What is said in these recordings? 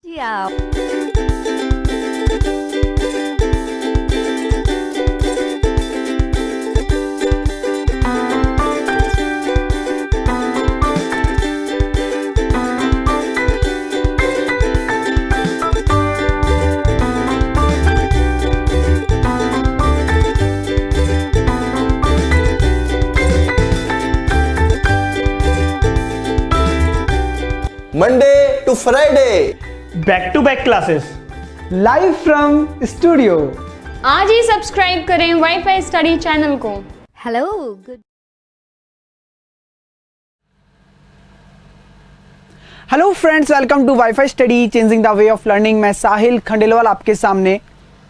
Monday to Friday back to back classes live from studio. आज ही subscribe करें wifi study channel को। Hello good hello friends, welcome to wifi study changing the way of learning. मैं साहिल खंडेलवाल आपके सामने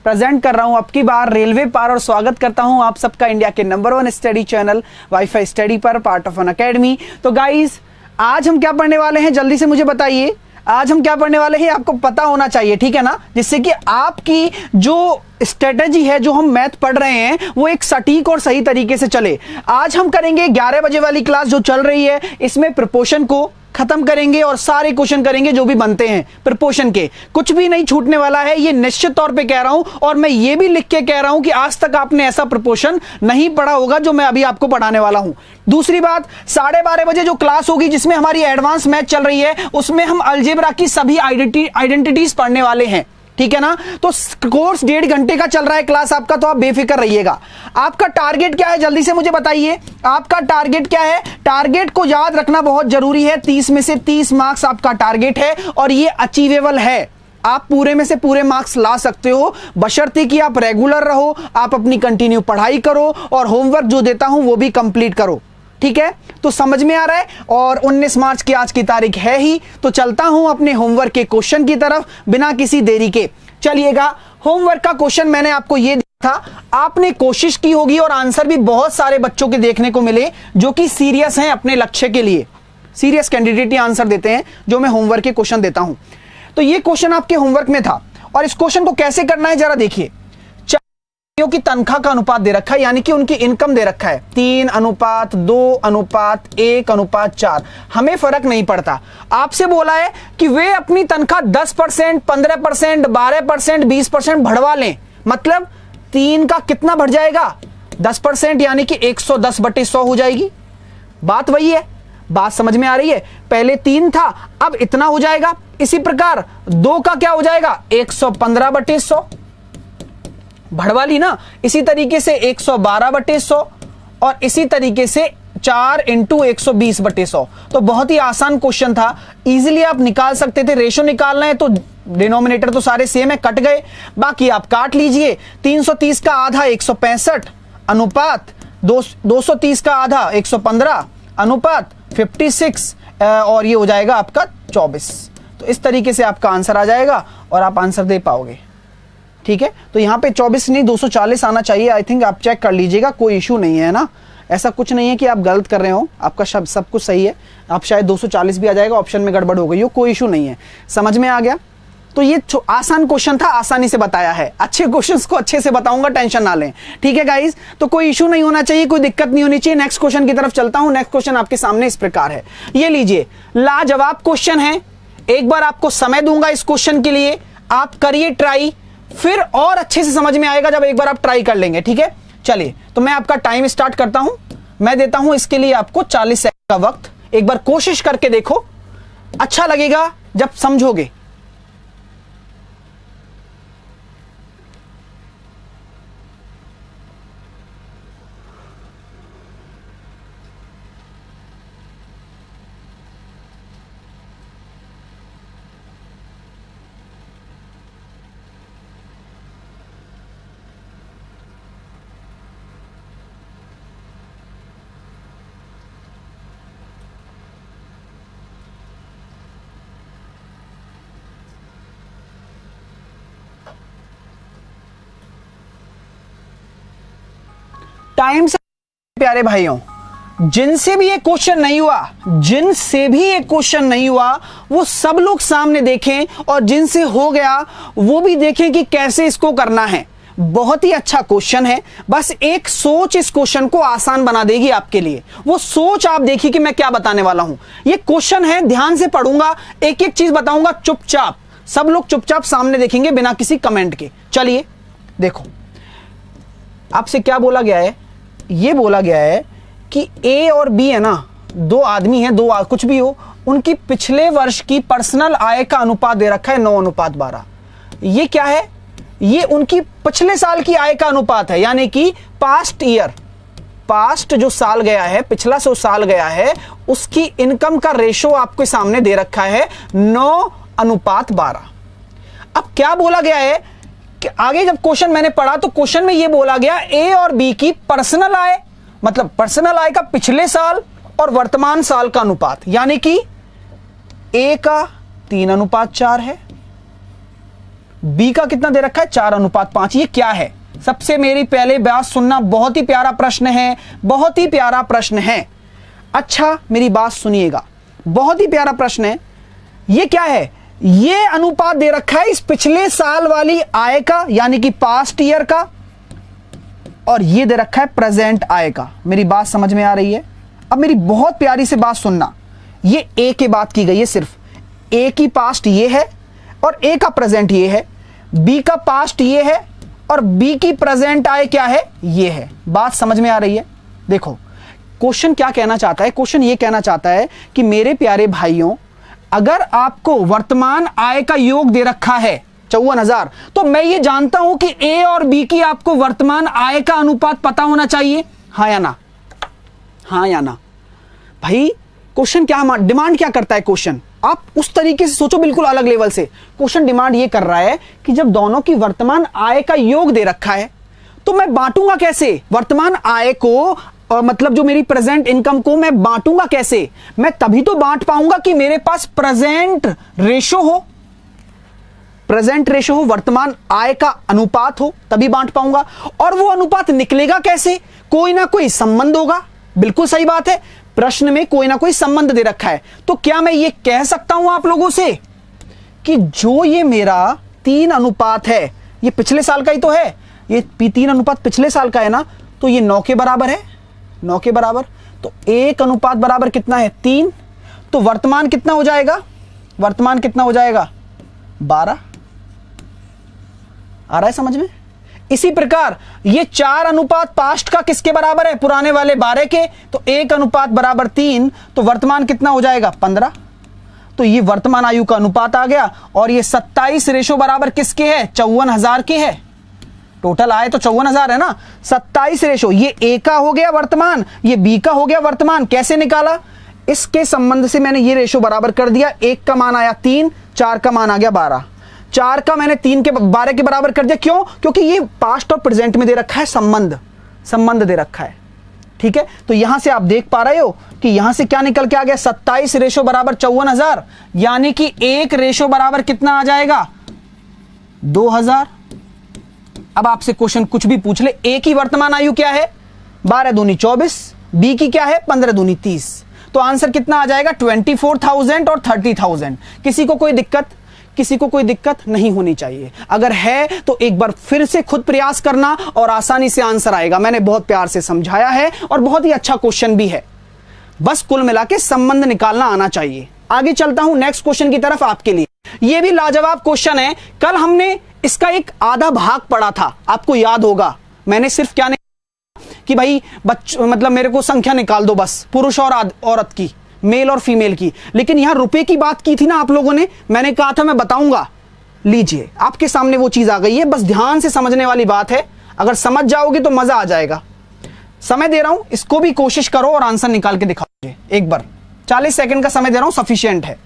present कर रहा हूं अब की बार रेलवे पार, और स्वागत करता हूं आप सबका इंडिया के number 1 study channel wifi study पर, पार्ट ऑफ एन अकेडमी। तो गाइस, आज हम क्या पढ़ने वाले हैं, जल्दी से मुझे बताइए। आज हम क्या पढ़ने वाले हैं, आपको पता होना चाहिए, ठीक है ना, जिससे कि आपकी जो स्ट्रेटेजी है, जो हम मैथ पढ़ रहे हैं, वो एक सटीक और सही तरीके से चले। आज हम करेंगे 11 बजे वाली क्लास जो चल रही है, इसमें प्रोपोर्शन को खत्म करेंगे और सारे क्वेश्चन करेंगे जो भी बनते हैं प्रोपोर्शन के। कुछ भी नहीं छूटने वाला है, ये निश्चित तौर पे कह रहा हूं, और मैं ये भी लिख के कह रहा हूं कि आज तक आपने ऐसा प्रोपोर्शन नहीं पढ़ा होगा जो मैं अभी आपको पढ़ाने वाला हूं। दूसरी बात, 12:30 बजे जो क्लास होगी जिसमें हमारी एडवांस मैथ चल रही है, उसमें हम अलजेब्रा की सभी आइडेंटिटीज पढ़ने वाले हैं, ठीक है ना। तो कोर्स 1.5 घंटे का चल रहा है क्लास आपका, तो आप बेफिक्र रहिएगा। आपका टारगेट क्या है, जल्दी से मुझे बताइए, आपका टारगेट क्या है। टारगेट को याद रखना बहुत जरूरी है। 30 में से 30 मार्क्स आपका टारगेट है, और ये अचीवेबल है। आप पूरे में से पूरे मार्क्स ला सकते हो, बशर्ते कि आप रेगुलर रहो, आप अपनी कंटिन्यू पढ़ाई करो, और होमवर्क जो देता हूं वो भी कंप्लीट करो, ठीक है। तो समझ में आ रहा है। और 19 मार्च की आज की तारीख है ही, तो चलता हूं अपने होमवर्क के क्वेश्चन की तरफ बिना किसी देरी के। चलिएगा, होमवर्क का क्वेश्चन मैंने आपको ये दिया था, आपने कोशिश की होगी, और आंसर भी बहुत सारे बच्चों के देखने को मिले जो कि सीरियस हैं अपने लक्ष्य के लिए, सीरियस कैंडिडेट ही आंसर देते हैं जो मैं होमवर्क के क्वेश्चन देता हूं। तो ये क्वेश्चन आपके होमवर्क में था, और इस क्वेश्चन को कैसे करना है जरा देखिए। की तनख्वाह का अनुपात दे रखा है, यानी कि उनकी इनकम दे रखा है 3:2:1:4। हमें फर्क नहीं पड़ता। आपसे बोला है कि वे अपनी तनख्वाह 10%, 15%, 12%, 20% बढ़वा लें। मतलब 3 का कितना बढ़ जाएगा, 10%, यानी कि 110/100 हो जाएगी। बात वही है, बात समझ में आ रही है। पहले 3 था, अब इतना हो जाएगा। इसी प्रकार 2 का क्या हो जाएगा, 115/100 बढ़वा ली ना। इसी तरीके से 112/100, और इसी तरीके से 4 × 120/100। तो बहुत ही आसान क्वेश्चन था, इजीली आप निकाल सकते थे। रेशो निकालना है तो डिनोमिनेटर तो सारे सेम है, कट गए, बाकी आप काट लीजिए। 330 का आधा 165 अनुपात 230 का आधा 115 अनुपात 56, और ये हो जाएगा आपका 24। तो इस तरीके से आपका आंसर आ जाएगा, और आप आंसर दे पाओगे, ठीक है। तो यहां पे 24 नहीं 240 आना चाहिए। आई थिंक आप चेक कर लीजिएगा, कोई इशू नहीं है ना। ऐसा कुछ नहीं है कि आप गलत कर रहे हो, आपका शब्द सब कुछ सही है। आप शायद 240 भी आ जाएगा, ऑप्शन में गड़बड़ हो गई हो, कोई इशू नहीं है। समझ में आ गया। तो ये आसान क्वेश्चन था, आसानी से बताया है। अच्छे क्वेश्चंस को अच्छे से बताऊंगा, टेंशन ना लें, ठीक है गाइस। तो कोई इशू नहीं होना चाहिए, कोई दिक्कत नहीं होनी चाहिए। नेक्स्ट क्वेश्चन की तरफ चलता हूं। नेक्स्ट क्वेश्चन आपके सामने इस प्रकार है, ये लीजिए, लाजवाब क्वेश्चन है। एक बार आपको समय दूंगा इस क्वेश्चन के लिए, आप करिए ट्राई, फिर और अच्छे से समझ में आएगा जब एक बार आप ट्राई कर लेंगे, ठीक है। चलिए, तो मैं आपका टाइम स्टार्ट करता हूं। मैं देता हूं इसके लिए आपको 40 सेकंड का वक्त। एक बार कोशिश करके देखो, अच्छा लगेगा जब समझोगे। टाइम से प्यारे भाइयों, जिनसे भी ये क्वेश्चन नहीं हुआ, वो सब लोग सामने देखें, और जिनसे हो गया वो भी देखें कि कैसे इसको करना है। बहुत ही अच्छा क्वेश्चन है, बस एक सोच इस क्वेश्चन को आसान बना देगी आपके लिए। वो सोच आप देखिए कि मैं क्या बताने वाला हूं। ये क्वेश्चन है, ध्यान से पढ़ूंगा, एक एक चीज बताऊंगा चुपचाप, सब लोग चुपचाप सामने देखेंगे बिना किसी कमेंट के। चलिए देखो, आपसे क्या बोला गया है, ये बोला गया है कि ए और बी है ना, दो आदमी हैं, कुछ भी हो, उनकी पिछले वर्ष की पर्सनल आय का अनुपात दे रखा है 9:12। ये क्या है, ये उनकी पिछले साल की आय का अनुपात है, यानी कि पास्ट ईयर, पास्ट जो साल गया है, पिछला जो साल गया है, उसकी इनकम का रेशो आपके सामने दे रखा है 9:12। अब क्या बोला गया है कि आगे जब क्वेश्चन मैंने पढ़ा तो क्वेश्चन में यह बोला गया ए और बी की पर्सनल आय, मतलब पर्सनल आय का पिछले साल और वर्तमान साल का अनुपात, यानी कि ए का 3:4 है, बी का कितना दे रखा है 4:5। ये क्या है, सबसे मेरी पहले बात सुनना, बहुत ही प्यारा प्रश्न है, बहुत ही प्यारा प्रश्न है। अच्छा मेरी बात सुनिएगा, बहुत ही प्यारा प्रश्न है। ये क्या है, ये अनुपात दे रखा है इस पिछले साल वाली आय का, यानी कि पास्ट ईयर का, और ये दे रखा है प्रेजेंट आय का। मेरी बात समझ में आ रही है? अब मेरी बहुत प्यारी से बात सुनना, ये ए की बात की गई है, सिर्फ ए की पास्ट ये है और ए का प्रेजेंट ये है, बी का पास्ट ये है और बी की प्रेजेंट आय क्या है, ये है। बात समझ में आ रही है? देखो क्वेश्चन क्या कहना चाहता है, क्वेश्चन ये कहना चाहता है कि मेरे प्यारे भाइयों, अगर आपको वर्तमान आय का योग दे रखा है 54,000, तो मैं ये जानता हूं कि ए और बी की आपको वर्तमान आय का अनुपात पता होना चाहिए, हाँ या ना? हाँ या ना भाई? क्वेश्चन क्या डिमांड क्या करता है, क्वेश्चन आप उस तरीके से सोचो, बिल्कुल अलग लेवल से। क्वेश्चन डिमांड ये कर रहा है कि जब दोनों की वर्तमान आय का योग दे रखा है तो मैं बांटूंगा कैसे वर्तमान आय को, और मतलब जो मेरी प्रेजेंट इनकम को मैं बांटूंगा कैसे? मैं तभी तो बांट पाऊंगा कि मेरे पास प्रेजेंट रेशो हो, प्रेजेंट रेशो हो, वर्तमान आय का अनुपात हो, तभी बांट पाऊंगा। और वो अनुपात निकलेगा कैसे? कोई ना कोई संबंध होगा। बिल्कुल सही बात है, प्रश्न में कोई ना कोई संबंध दे रखा है। तो क्या मैं ये कह सकता हूं आप लोगों से कि जो ये मेरा 3 है, ये पिछले साल का ही तो है, ये 3 पिछले साल का है ना, तो ये 9 के बराबर है, 9 के बराबर। तो 1 बराबर कितना है 3, तो वर्तमान कितना हो जाएगा, वर्तमान कितना हो जाएगा 12। आ रहा है समझ में? इसी प्रकार ये 4 पास्ट का किसके बराबर है, पुराने वाले 12 के, तो 1 बराबर 3, तो वर्तमान कितना हो जाएगा 15। तो ये वर्तमान आयु का अनुपात आ गया। और ये 27 रेशो बराबर किसके है, 54,000 के है। टोटल आए तो 54,000 है ना, 27 रेशो, ये ए का हो गया वर्तमान, ये बी का हो गया वर्तमान। कैसे निकाला? इसके संबंध से मैंने ये रेशो बराबर कर दिया, 1 का मान आया 3, 4 का मान आ गया 12, 4 का मैंने 3 के 12 के बराबर कर दिया। क्यों? क्योंकि ये पास्ट और प्रेजेंट में दे रखा है संबंध, संबंध दे रखा है। ठीक है, तो यहां से आप देख पा रहे हो कि यहां से क्या निकल के आ गया, 27 रेशो बराबर 54,000, यानी कि 1 रेशो बराबर कितना आ जाएगा 2,000। अब आपसे क्वेश्चन कुछ भी पूछ ले, ए की वर्तमान आयु क्या है 12 दूनी 24, बी की क्या है 15 दूनी 30, तो आंसर कितना आ जाएगा 24,000 और 30,000। किसी को कोई दिक्कत, किसी को कोई दिक्कत नहीं होनी चाहिए। अगर है तो एक बार फिर से खुद प्रयास करना और आसानी से आंसर आएगा। मैंने बहुत प्यार से समझाया है और बहुत ही अच्छा क्वेश्चन भी है, बस कुल मिला के संबंध निकालना आना चाहिए। आगे चलता हूं नेक्स्ट क्वेश्चन की तरफ आपके लिए। यह भी लाजवाब क्वेश्चन है, कल हमने इसका एक आधा भाग पढ़ा था, आपको याद होगा। मैंने सिर्फ क्या नहीं कि भाई मतलब मेरे को संख्या निकाल दो बस, पुरुष और औरत की, मेल और फीमेल की, लेकिन यहां रुपए की बात की थी ना आप लोगों ने, मैंने कहा था मैं बताऊंगा। लीजिए आपके सामने वो चीज आ गई है, बस ध्यान से समझने वाली बात है, अगर समझ जाओगे तो मजा आ जाएगा। समय दे रहा हूं, इसको भी कोशिश करो और आंसर निकाल के दिखाओ मुझे एक बार। 40 सेकंड का समय दे रहा हूं, सफिशिएंट है।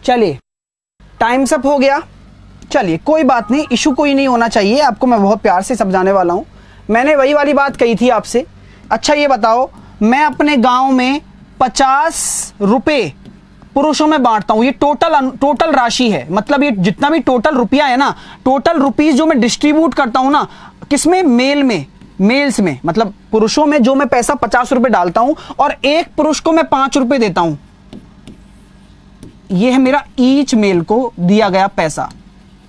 चलिए टाइम्स अप हो गया। चलिए कोई बात नहीं, इशू कोई नहीं होना चाहिए, आपको मैं बहुत प्यार से समझाने वाला हूं। मैंने वही वाली बात कही थी आपसे। अच्छा ये बताओ, मैं अपने गांव में 50 रुपए पुरुषों में बांटता हूं, ये टोटल राशि है, मतलब ये जितना भी टोटल रुपया है ना, टोटल रुपीज जो मैं डिस्ट्रीब्यूट करता हूं ना, किसमें, मेल्स में, मतलब पुरुषों में जो मैं पैसा 50 रुपए डालता हूं और एक पुरुष को मैं 5 रुपए देता हूं, ये है मेरा ईच मेल को दिया गया पैसा,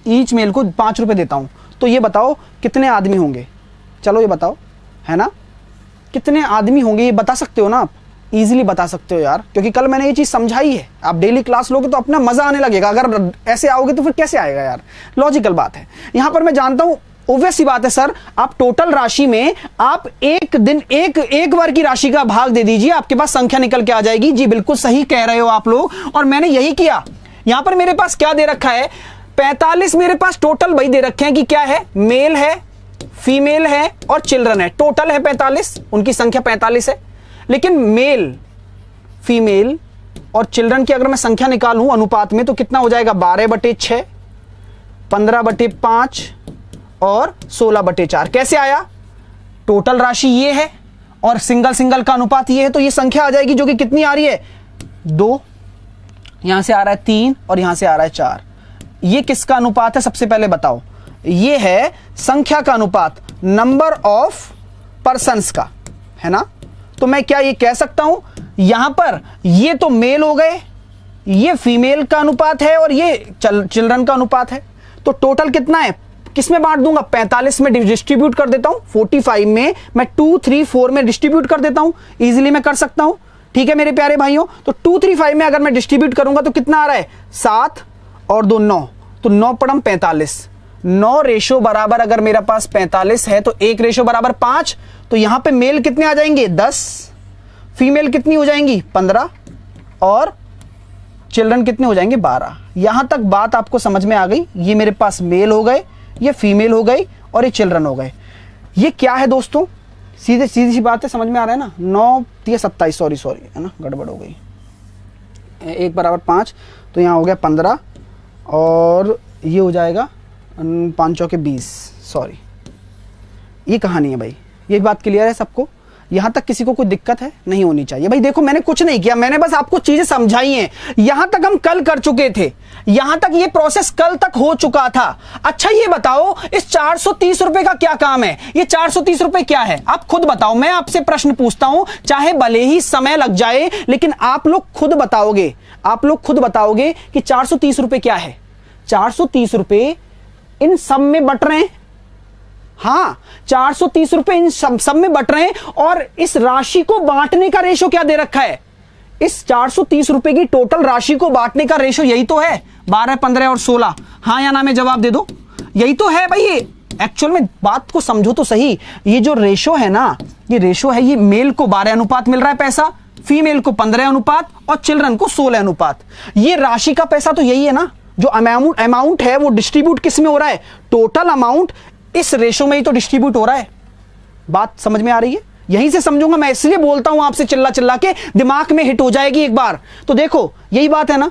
ईच मेल को 5 रुपए देता हूं। तो ये बताओ कितने आदमी होंगे, चलो ये बताओ, है ना, कितने आदमी होंगे, ये बता सकते हो ना आप, इजीली बता सकते हो यार, क्योंकि कल मैंने ये चीज समझाई है। आप डेली क्लास लोगे तो अपना मजा आने लगेगा, अगर ऐसे आओगे तो फिर कैसे आएगा यार, लॉजिकल बात है। यहां पर मैं जानता हूं, ऑब्वियस सी बात है सर, आप टोटल राशि में आप एक दिन एक बार की राशि का भाग दे दीजिए, आपके पास संख्या निकल के आ जाएगी। जी बिल्कुल सही कह रहे हो आप लोग, और मैंने यही किया। यहां पर मेरे पास क्या दे रखा है, 45 मेरे पास टोटल भाई दे रखे हैं कि क्या है, मेल है, फीमेल है और चिल्ड्रन है, टोटल है 45, उनकी संख्या 45 है। लेकिन मेल, फीमेल और चिल्ड्रन की अगर मैं संख्या निकालूं अनुपात में तो कितना हो जाएगा, 12/6, 15/5 और 16/4। कैसे आया, टोटल राशि ये है और सिंगल का अनुपात ये है, तो ये संख्या आ जाएगी जो कि कितनी आ रही है, 2, यहां से आ रहा है 3 और यहां से आ रहा है 4। ये किसका अनुपात है, सबसे पहले बताओ, ये है संख्या का अनुपात, नंबर ऑफ पर्सन्स का, है ना। तो मैं क्या ये कह सकता हूं, यहां पर ये तो मेल हो गए, ये फीमेल का अनुपात है और ये चिल्ड्रन का अनुपात है, तो टोटल कितना है, किसमें बांट दूंगा, 45 में डिस्ट्रीब्यूट कर देता हूं, 45 में मैं 2, 3, 4 में डिस्ट्रीब्यूट कर देता हूं, इजीली मैं कर सकता हूं। ठीक है मेरे प्यारे भाइयों, तो 2, 3, 5 में अगर मैं डिस्ट्रीब्यूट करूंगा तो कितना आ रहा है, 7 और 2 9, तो 9 पड़म 45, 9 रेशो बराबर, अगर मेरे पास 45 है तो 1 रेशो बराबर 5, तो यहां पे मेल कितने आ जाएंगे, 10, फीमेल कितनी हो जाएंगी, 15 और चिल्ड्रन कितने हो जाएंगे, 12। यहां तक बात आपको समझ में आ गई। ये मेरे पास मेल हो गए, ये फीमेल हो गई और ये चिल्ड्रन हो गए। ये क्या है दोस्तों, सीधी सी बात है, समझ में आ रहा है ना। 9 3 27, सॉरी है ना, गड़बड़ हो गई, 1 बराबर 5, तो यहाँ हो गया 15 और ये हो जाएगा 5 चौके 20, सॉरी, ये कहानी है भाई, ये बात क्लियर है सबको, यहां तक किसी को कोई दिक्कत है, नहीं होनी चाहिए भाई। देखो मैंने कुछ नहीं किया, मैंने बस आपको चीजें समझाई हैं, यहां तक हम कल कर चुके थे, यहां तक ये प्रोसेस कल तक हो चुका था। अच्छा ये बताओ, इस 430 रुपए का क्या काम है, ये 430 रुपए क्या है, आप खुद बताओ। मैं आपसे प्रश्न पूछता हूं, चाहे भले ही समय लग जाए, लेकिन आप लोग खुद बताओगे, कि 430 रुपए क्या है। 430 रुपए इन सब में बट रहे हैं, हाँ 430 रुपए इन सब में बट रहे हैं, और इस राशि को बांटने का रेशो क्या दे रखा है, इस 430 रुपए की टोटल राशि को बांटने का रेशो यही तो है, 12, 15 और 16। हाँ या ना में जवाब दे दो, यही तो है भाई। ये एक्चुअल में बात को समझो तो सही, ये जो रेशो है ना, ये रेशो है, ये मेल को 12 अनुपात मिल रहा है पैसा, फीमेल को 15 अनुपात और चिल्ड्रन को 16 अनुपात। ये राशि का पैसा तो यही है ना, जो अमाउंट है वो डिस्ट्रीब्यूट किस में हो रहा है, टोटल अमाउंट इस रेशो में ही तो डिस्ट्रीब्यूट हो रहा है। बात समझ में आ रही है, यहीं से समझूंगा मैं, इसलिए बोलता हूं आपसे, चिल्ला के दिमाग में हिट हो जाएगी एक बार। तो देखो यही बात है ना।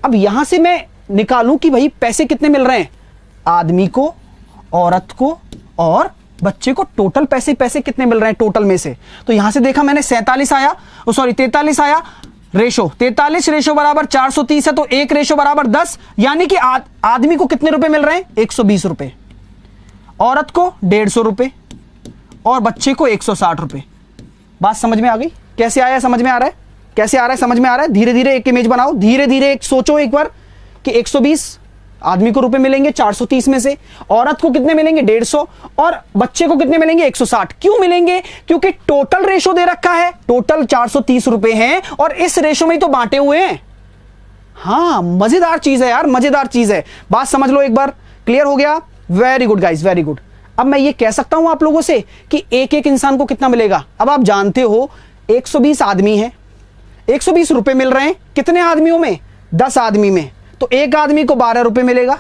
अब यहां से मैं निकालूं कि भाई पैसे कितने मिल रहे हैं, आदमी को, औरत को और बच्चे को, टोटल पैसे कितने मिल रहे हैं टोटल में से। तो यहां से देखा मैंने 43 आया, 43 आया, रेशो 43 रेशो बराबर 430 है, तो 1 रेशो बराबर 10, यानी कि आदमी को कितने रुपए मिल रहे हैं, 120 रुपए, औरत को 150 रुपए और बच्चे को 160 रुपए। बात समझ में आ गई, कैसे आया, समझ में आ रहा है, कैसे आ रहा है, समझ में आ रहा है। धीरे धीरे एक इमेज बनाओ, धीरे धीरे एक सोचो एक बार कि 120 आदमी को रुपए मिलेंगे 430 में से, औरत को कितने मिलेंगे 150 और बच्चे को कितने मिलेंगे 160। क्यों मिलेंगे, क्योंकि टोटल रेशो दे रखा है, टोटल 430 रुपए हैं और इस रेशो में ही तो बांटे हुए हैं। हाँ मजेदार चीज है यार, मजेदार चीज है। बात समझ लो एक बार, क्लियर हो गया, very good guys, very good. अब मैं ये कह सकता हूं आप लोगों से कि एक एक इंसान को कितना मिलेगा। अब आप जानते हो 120 आदमी है, 120 रुपए मिल रहे हैं कितने आदमियों में, 10 आदमी में, तो एक आदमी को 12 रुपए मिलेगा।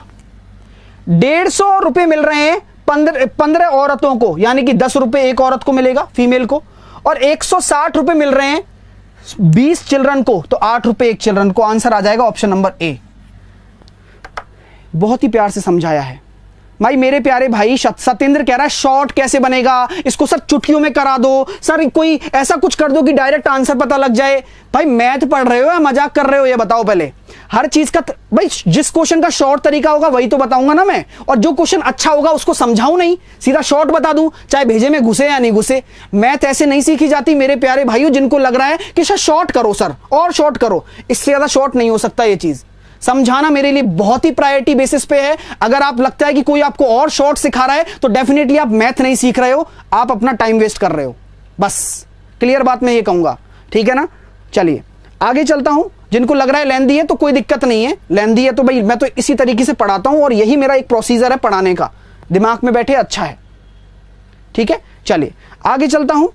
150 रुपए मिल रहे हैं 15 औरतों को, यानी कि 10 रुपए एक औरत को मिलेगा, फीमेल को, और 160 रुपए मिल रहे हैं 20 चिल्ड्रन को, तो 8 रुपए एक चिल्ड्रन को। आंसर आ जाएगा ऑप्शन नंबर ए। बहुत ही प्यार से समझाया है, भाई मेरे प्यारे भाई सत्येंद्र कह रहा है शॉर्ट कैसे बनेगा, इसको सर चुटकियों में करा दो, सर कोई ऐसा कुछ कर दो कि डायरेक्ट आंसर पता लग जाए। भाई मैथ पढ़ रहे हो या मजाक कर रहे हो, ये बताओ पहले। हर चीज का भाई जिस क्वेश्चन का शॉर्ट तरीका होगा वही तो बताऊंगा ना मैं, और जो क्वेश्चन अच्छा होगा उसको समझाऊं नहीं, सीधा शॉर्ट बता दूं, चाहे भेजे में घुसे या नहीं घुसे। मैथ ऐसे नहीं सीखी जाती मेरे प्यारे भाइयों, जिनको लग रहा है कि सर शॉर्ट करो सर और शॉर्ट करो, इससे ज्यादा शॉर्ट नहीं हो सकता। ये चीज समझाना मेरे लिए बहुत ही प्रायोरिटी बेसिस पे है। अगर आप लगता है कि कोई आपको और शॉर्ट सिखा रहा है तो डेफिनेटली आप मैथ नहीं सीख रहे हो, आप अपना टाइम वेस्ट कर रहे हो। बस क्लियर बात मैं ये कहूंगा, ठीक है ना। चलिए आगे चलता हूं। जिनको लग रहा है लेंदी है तो कोई दिक्कत नहीं है, लेंदी है तो भाई मैं तो इसी तरीके से पढ़ाता हूं और यही मेरा एक प्रोसीजर है पढ़ाने का, दिमाग में बैठे अच्छा है, ठीक है। चलिए आगे चलता हूं।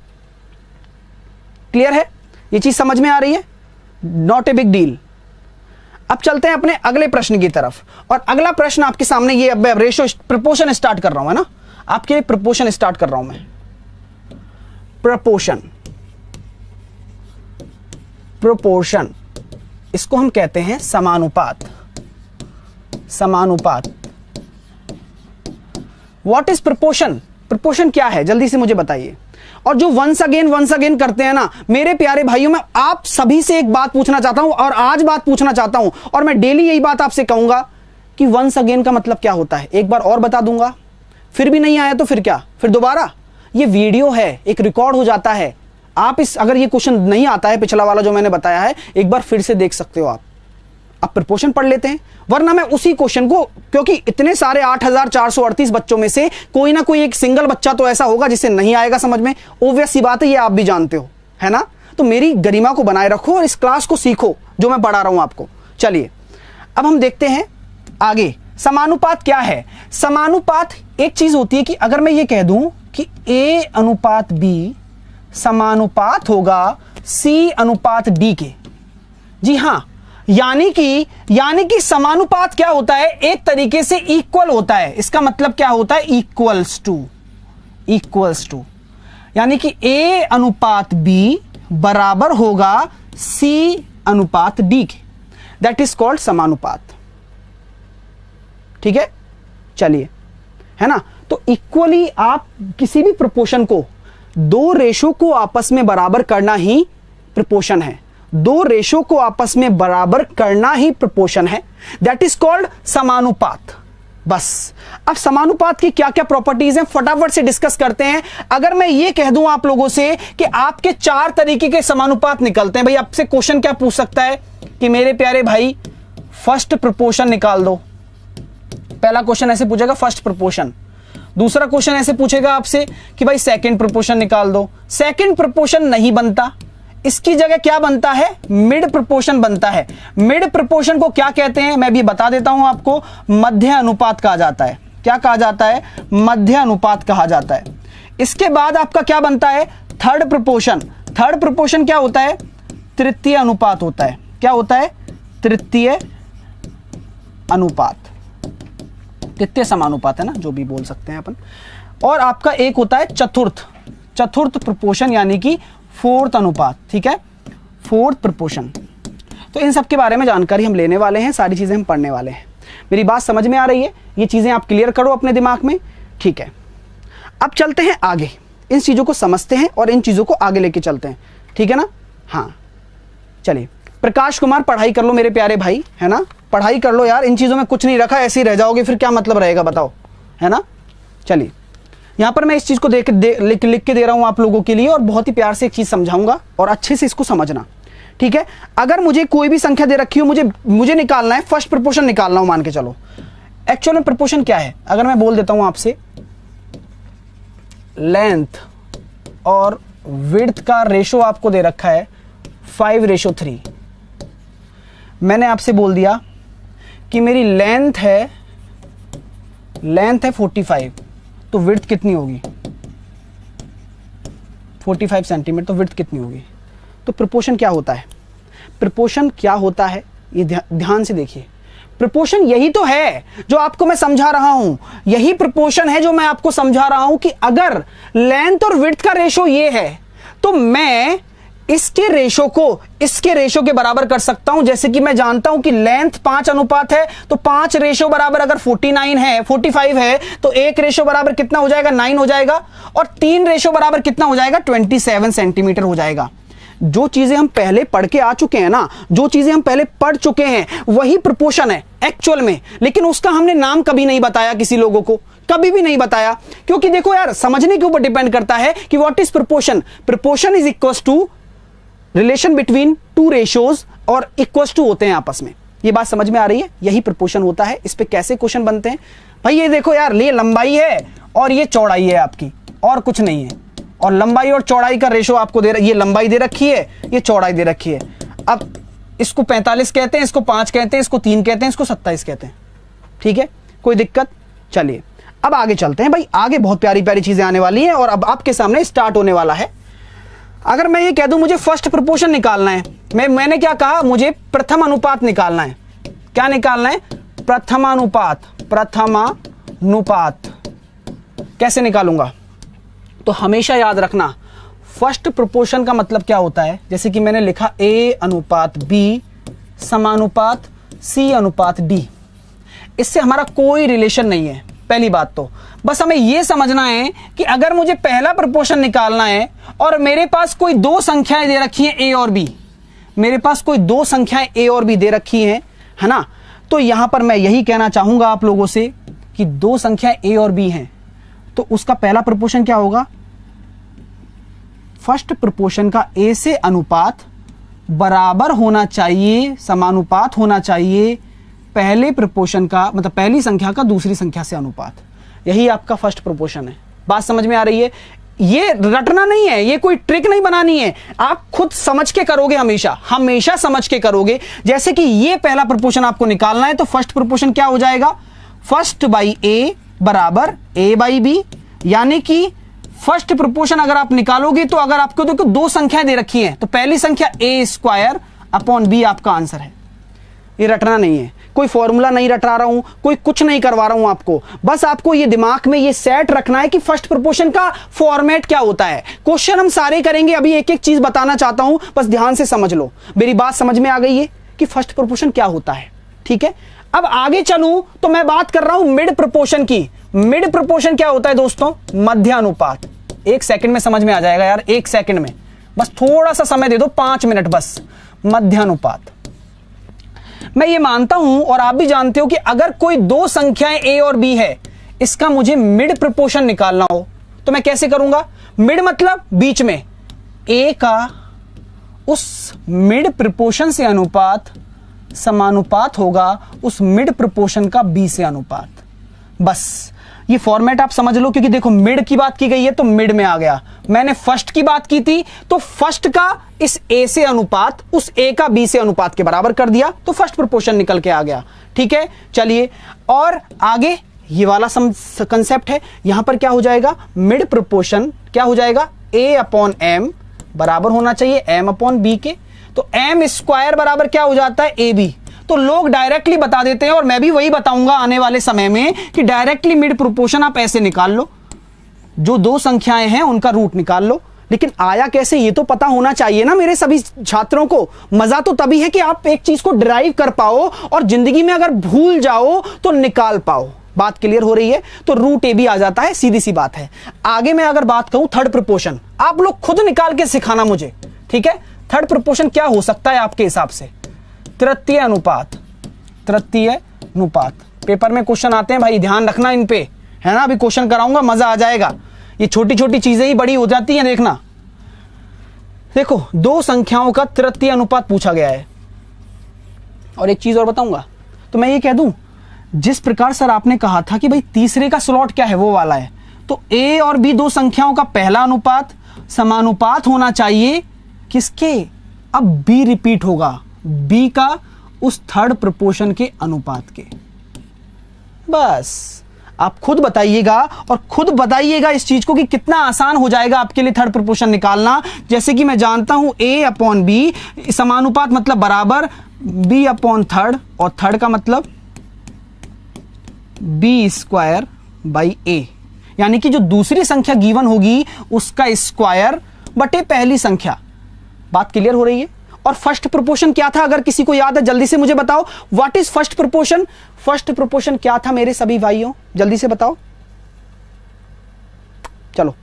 क्लियर है, ये चीज समझ में आ रही है, नॉट ए बिग डील। अब चलते हैं अपने अगले प्रश्न की तरफ, और अगला प्रश्न आपके सामने ये, अब रेशो प्रपोर्शन स्टार्ट कर रहा हूं, है ना, आपके प्रपोर्शन स्टार्ट कर रहा हूं मैं। प्रोपोर्शन इसको हम कहते हैं समानुपात। समानुपात। What is proportion? प्रोपोर्शन क्या है जल्दी से मुझे बताइए। और जो वंस अगेन करते हैं ना मेरे प्यारे भाइयों, मैं आप सभी से एक बात पूछना चाहता हूं और आज बात पूछना चाहता हूं, और मैं डेली यही बात आपसे कहूंगा कि वंस अगेन का मतलब क्या होता है। एक बार और बता दूंगा, फिर भी नहीं आया तो फिर क्या, फिर दोबारा। ये वीडियो है, एक रिकॉर्ड हो जाता है। आप इस, अगर ये क्वेश्चन नहीं आता है पिछला वाला जो मैंने बताया है, एक बार फिर से देख सकते हो आप। अब प्रोपोर्शन पढ़ लेते हैं, वरना मैं उसी क्वेश्चन को, क्योंकि इतने सारे 8438 बच्चों में से कोई ना कोई एक सिंगल बच्चा तो ऐसा होगा जिसे नहीं आएगा समझ में, ऑब्वियस सी बात है, ये आप भी जानते हो, है ना। तो मेरी गरिमा को बनाए रखो और इस क्लास को सीखो जो मैं पढ़ा रहा हूं आपको। चलिए अब हम देखते हैं आगे। समानुपात क्या है? समानुपात एक चीज होती है कि अगर मैं ये कह दूं कि A अनुपात B समानुपात होगा C अनुपात D के, जी हां, यानी कि समानुपात क्या होता है, एक तरीके से इक्वल होता है। इसका मतलब क्या होता है, इक्वल्स टू, यानी कि A अनुपात B बराबर होगा C अनुपात D के, दैट इज कॉल्ड समानुपात, ठीक है। चलिए, है ना। तो इक्वली आप किसी भी प्रोपोर्शन को, दो रेशो को आपस में बराबर करना ही प्रोपोर्शन है। दो रेशो को आपस में बराबर करना ही प्रोपोर्शन है, दैट इज कॉल्ड समानुपात। बस अब समानुपात की क्या क्या प्रॉपर्टीज हैं फटाफट से डिस्कस करते हैं। अगर मैं ये कह दूं आप लोगों से कि आपके 4 तरीके के समानुपात निकलते हैं, भाई आपसे क्वेश्चन क्या पूछ सकता है कि मेरे प्यारे भाई फर्स्ट प्रोपोर्शन निकाल दो। पहला क्वेश्चन ऐसे पूछेगा फर्स्ट प्रोपोर्शन। दूसरा क्वेश्चन ऐसे पूछेगा आपसे कि भाई सेकंड प्रोपोर्शन निकाल दो। सेकंड प्रोपोर्शन नहीं बनता, इसकी जगह क्या बनता है, मिड प्रोपोर्शन बनता है। मिड प्रोपोर्शन को क्या कहते हैं मैं भी बता देता हूं आपको, मध्य अनुपात कहा जाता है। क्या कहा जाता है, मध्य अनुपात कहा जाता है। इसके बाद आपका क्या बनता है, थर्ड प्रोपोर्शन। थर्ड प्रोपोर्शन क्या होता है, तृतीय अनुपात होता है। क्या होता है, तृतीय अनुपात, तृतीय समानुपात है ना, जो भी बोल सकते हैं अपन। और आपका एक होता है चतुर्थ प्रोपोर्शन, यानी कि फोर्थ अनुपात, ठीक है, फोर्थ प्रोपोर्शन। तो इन सब के बारे में जानकारी हम लेने वाले हैं, सारी चीजें हम पढ़ने वाले हैं। मेरी बात समझ में आ रही है, ये चीजें आप क्लियर करो अपने दिमाग में, ठीक है। अब चलते हैं आगे, इन चीजों को समझते हैं और इन चीजों को आगे लेके चलते हैं, ठीक है ना। हाँ चलिए, प्रकाश कुमार पढ़ाई कर लो मेरे प्यारे भाई, है ना, पढ़ाई कर लो यार, इन चीजों में कुछ नहीं रखा, ऐसे ही रह जाओगे फिर क्या मतलब रहेगा बताओ, है ना। चलिए यहां पर मैं इस चीज को लिख के दे रहा हूं आप लोगों के लिए, और बहुत ही प्यार से एक चीज समझाऊंगा और अच्छे से इसको समझना, ठीक है। अगर मुझे कोई भी संख्या दे रखी हो, मुझे निकालना है, फर्स्ट प्रोपोर्शन निकालना हो, मान के चलो। एक्चुअल में प्रोपोर्शन क्या है, अगर मैं बोल देता हूं आपसे लेंथ और विड्थ का रेशो आपको दे रखा है 5:3। मैंने आपसे बोल दिया कि मेरी लेंथ है 45, तो विड्थ कितनी होगी, 45 सेंटीमीटर, तो विड्थ कितनी होगी। तो प्रोपोर्शन क्या होता है, प्रोपोर्शन क्या होता है ये ध्यान से देखिए। प्रोपोर्शन यही तो है जो आपको मैं समझा रहा हूं, यही प्रोपोर्शन है जो मैं आपको समझा रहा हूं कि अगर लेंथ और विड्थ का रेशो ये है तो मैं इसके रेशो को इसके रेशो के बराबर कर सकता हूं। जैसे कि मैं जानता हूं कि लेंथ 5 अनुपात है, तो 5 रेशो बराबर अगर 49 है 45 है तो 1 रेशो बराबर कितना हो जाएगा, 9 हो जाएगा, और 3 रेशो बराबर कितना हो जाएगा, 27 सेंटीमीटर हो जाएगा। जो चीजें हम पहले पढ़ के आ चुके हैं ना, जो चीजें हम पहले पढ़ चुके हैं वही प्रोपोर्शन है एक्चुअल में, लेकिन उसका हमने नाम कभी नहीं बताया किसी लोगों को, कभी भी नहीं बताया। क्योंकि देखो यार, समझने के ऊपर डिपेंड करता है कि what is proportion. Proportion is equal to relation between two ratios, और इक्वल टू होते हैं आपस में। ये बात समझ में आ रही है, यही प्रोपोर्शन होता है। इस पे कैसे क्वेश्चन बनते हैं भाई, ये देखो यार, ये लंबाई है और ये चौड़ाई है आपकी, और कुछ नहीं है, और लंबाई और चौड़ाई का रेशो आपको ये लंबाई दे रखी है, ये चौड़ाई दे रखी है। अब इसको 45 कहते हैं, इसको 5 कहते हैं, इसको 3 कहते हैं, इसको 27 कहते हैं। ठीक है, कोई दिक्कत? चलिए अब आगे चलते हैं भाई, आगे बहुत प्यारी प्यारी चीजें आने वाली हैं और अब आपके सामने स्टार्ट होने वाला है। अगर मैं ये कह दूं मुझे फर्स्ट प्रोपोर्शन निकालना है, मैंने क्या कहा, मुझे प्रथम अनुपात निकालना है। क्या निकालना है? प्रथमानुपात। प्रथमानुपात कैसे निकालूंगा? तो हमेशा याद रखना, फर्स्ट प्रोपोर्शन का मतलब क्या होता है, जैसे कि मैंने लिखा A अनुपात B समानुपात C अनुपात D। इससे हमारा कोई रिलेशन नहीं है। पहली बात तो बस हमें यह समझना है कि अगर मुझे पहला प्रोपोर्शन निकालना है और मेरे पास कोई दो संख्याएं दे रखी हैं A और B, मेरे पास कोई दो संख्याएं A और B दे रखी हैं, है ना, तो यहां पर मैं यही कहना चाहूंगा आप लोगों से कि दो संख्याएं A और B हैं, तो उसका पहला प्रोपोर्शन क्या होगा? फर्स्ट प्रोपोर्शन का A से अनुपात बराबर होना चाहिए, समानुपात होना चाहिए पहले प्रोपोर्शन का, मतलब पहली संख्या का दूसरी संख्या से अनुपात। यही आपका फर्स्ट प्रोपोर्शन है। बात समझ में आ रही है? ये रटना नहीं है, ये कोई ट्रिक नहीं बनानी है, आप खुद समझ के करोगे, हमेशा हमेशा समझ के करोगे। जैसे कि ये पहला प्रोपोर्शन आपको निकालना है, तो फर्स्ट प्रोपोर्शन क्या हो जाएगा? फर्स्ट बाई ए बराबर ए बाई बी, यानी कि फर्स्ट प्रोपोर्शन अगर आप निकालोगे तो अगर आपको देखो दो संख्याएं दे रखी हैं, तो पहली संख्या ए स्क्वायर अपॉन बी आपका आंसर है। ये रटना नहीं है, कोई फॉर्मूला नहीं रटा रहा हूं, कोई कुछ नहीं करवा रहा हूं आपको, बस आपको ये दिमाग में ये सेट रखना है कि फर्स्ट प्रोपोर्शन का फॉर्मेट क्या होता है। क्वेश्चन हम सारे करेंगे, अभी एक एक चीज बताना चाहता हूं, बस ध्यान से समझ लो। मेरी बात समझ में आ गई है कि फर्स्ट प्रोपोर्शन क्या होता है? ठीक है, अब आगे चलूं तो मैं बात कर रहा हूं मिड प्रोपोर्शन की। मिड प्रोपोर्शन क्या होता है दोस्तों? मध्यानुपात। एक सेकंड में समझ में आ जाएगा यार, एक सेकंड में, बस थोड़ा सा समय दे दो, 5 मिनट बस। मध्यानुपात, मैं ये मानता हूं और आप भी जानते हो कि अगर कोई दो संख्याएं A और B है, इसका मुझे मिड प्रोपोर्शन निकालना हो तो मैं कैसे करूंगा? मिड मतलब बीच में, A का उस मिड प्रोपोर्शन से अनुपात समानुपात होगा उस मिड प्रोपोर्शन का B से अनुपात। बस ये फॉर्मेट आप समझ लो, क्योंकि देखो मिड की बात की गई है तो मिड में आ गया। मैंने फर्स्ट की बात की थी तो फर्स्ट का इस A से अनुपात उस A का B से अनुपात के बराबर कर दिया, तो फर्स्ट प्रोपोर्शन निकल के आ गया। ठीक है, चलिए और आगे ये वाला कंसेप्ट है। यहां पर क्या हो जाएगा? मिड प्रोपोर्शन क्या हो जाएगा? A अपॉन M बराबर होना चाहिए M अपॉन B के, तो M स्क्वायर बराबर क्या हो जाता है? AB। तो लोग डायरेक्टली बता देते हैं और मैं भी वही बताऊंगा आने वाले समय में कि डायरेक्टली मिड प्रोपोर्शन आप ऐसे निकाल लो, जो दो संख्याएं हैं उनका रूट निकाल लो। लेकिन आया कैसे ये तो पता होना चाहिए ना मेरे सभी छात्रों को। मजा तो तभी है कि आप एक चीज को ड्राइव कर पाओ और जिंदगी में अगर भूल जाओ तो निकाल पाओ। बात क्लियर हो रही है? तो रूट ए भी आ जाता है, सीधी सी बात है। आगे मैं अगर बात कहूं थर्ड प्रोपोर्शन, आप लोग खुद निकाल के सिखाना मुझे, ठीक है? थर्ड प्रोपोर्शन क्या हो सकता है आपके हिसाब से? तृतीय अनुपात। तृतीय अनुपात पेपर में क्वेश्चन आते हैं भाई, ध्यान रखना इन पे, है ना? अभी क्वेश्चन कराऊंगा, मजा आ जाएगा। ये छोटी छोटी चीजें ही बड़ी हो जाती हैं, देखना। देखो दो संख्याओं का तृतीय अनुपात पूछा गया है, और एक चीज और बताऊंगा, तो मैं ये कह दूं, जिस प्रकार सर आपने कहा था कि भाई तीसरे का स्लॉट क्या है, वो वाला है, तो A और B दो संख्याओं का पहला अनुपात समानुपात होना चाहिए किसके? अब B रिपीट होगा B का उस थर्ड प्रोपोर्शन के अनुपात के। बस आप खुद बताइएगा और खुद बताइएगा इस चीज को कि कितना आसान हो जाएगा आपके लिए थर्ड प्रोपोर्शन निकालना। जैसे कि मैं जानता हूं A अपॉन B समानुपात मतलब बराबर B अपॉन थर्ड, और थर्ड का मतलब B स्क्वायर बाई A, यानी कि जो दूसरी संख्या गिवन होगी उसका स्क्वायर बटे पहली संख्या। बात क्लियर हो रही है? और फर्स्ट प्रोपोर्शन क्या था, अगर किसी को याद है जल्दी से मुझे बताओ, what is first proportion? First proportion क्या था मेरे सभी भाइयों, जल्दी से बताओ, चलो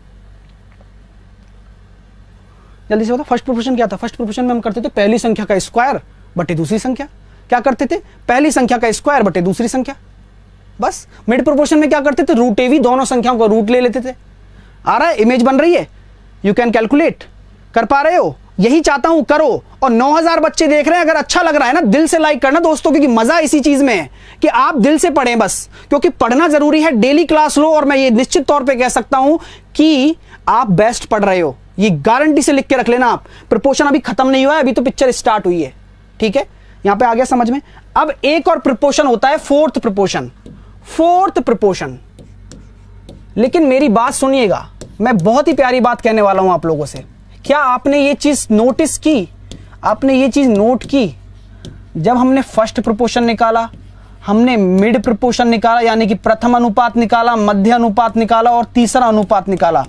जल्दी से बताओ, फर्स्ट प्रोपोर्शन क्या था? फर्स्ट प्रोपोर्शन में हम करते थे पहली संख्या का स्क्वायर बटे दूसरी संख्या। क्या करते थे? पहली संख्या का स्क्वायर बटे दूसरी संख्या। बस। मिड प्रोपोर्शन में क्या करते थे? रूट ए भी, दोनों संख्याओं का रूट ले लेते थे। आ रहा है, इमेज बन रही है, यू कैन कैलकुलेट, कर पा रहे हो? यही चाहता हूं करो। और 9000 बच्चे देख रहे हैं, अगर अच्छा लग रहा है ना दिल से लाइक करना दोस्तों, क्योंकि मजा इसी चीज में है कि आप दिल से पढ़ें बस, क्योंकि पढ़ना जरूरी है। डेली क्लास लो, और मैं ये निश्चित तौर पे कह सकता हूं कि आप बेस्ट पढ़ रहे हो, ये गारंटी से लिख के रख लेना आप। प्रोपोर्शन अभी खत्म नहीं हुआ है, अभी तो पिक्चर स्टार्ट हुई है, ठीक है? यहां पे आ गया समझ में? अब एक और प्रोपोर्शन होता है फोर्थ प्रोपोर्शन। फोर्थ प्रोपोर्शन, लेकिन मेरी बात सुनिएगा, मैं बहुत ही प्यारी बात कहने वाला हूं आप लोगों से। क्या आपने ये चीज नोटिस की, आपने ये चीज नोट की, जब हमने फर्स्ट प्रोपोर्शन निकाला, हमने मिड प्रोपोर्शन निकाला, यानी कि प्रथम अनुपात निकाला, मध्य अनुपात निकाला और तीसरा अनुपात निकाला,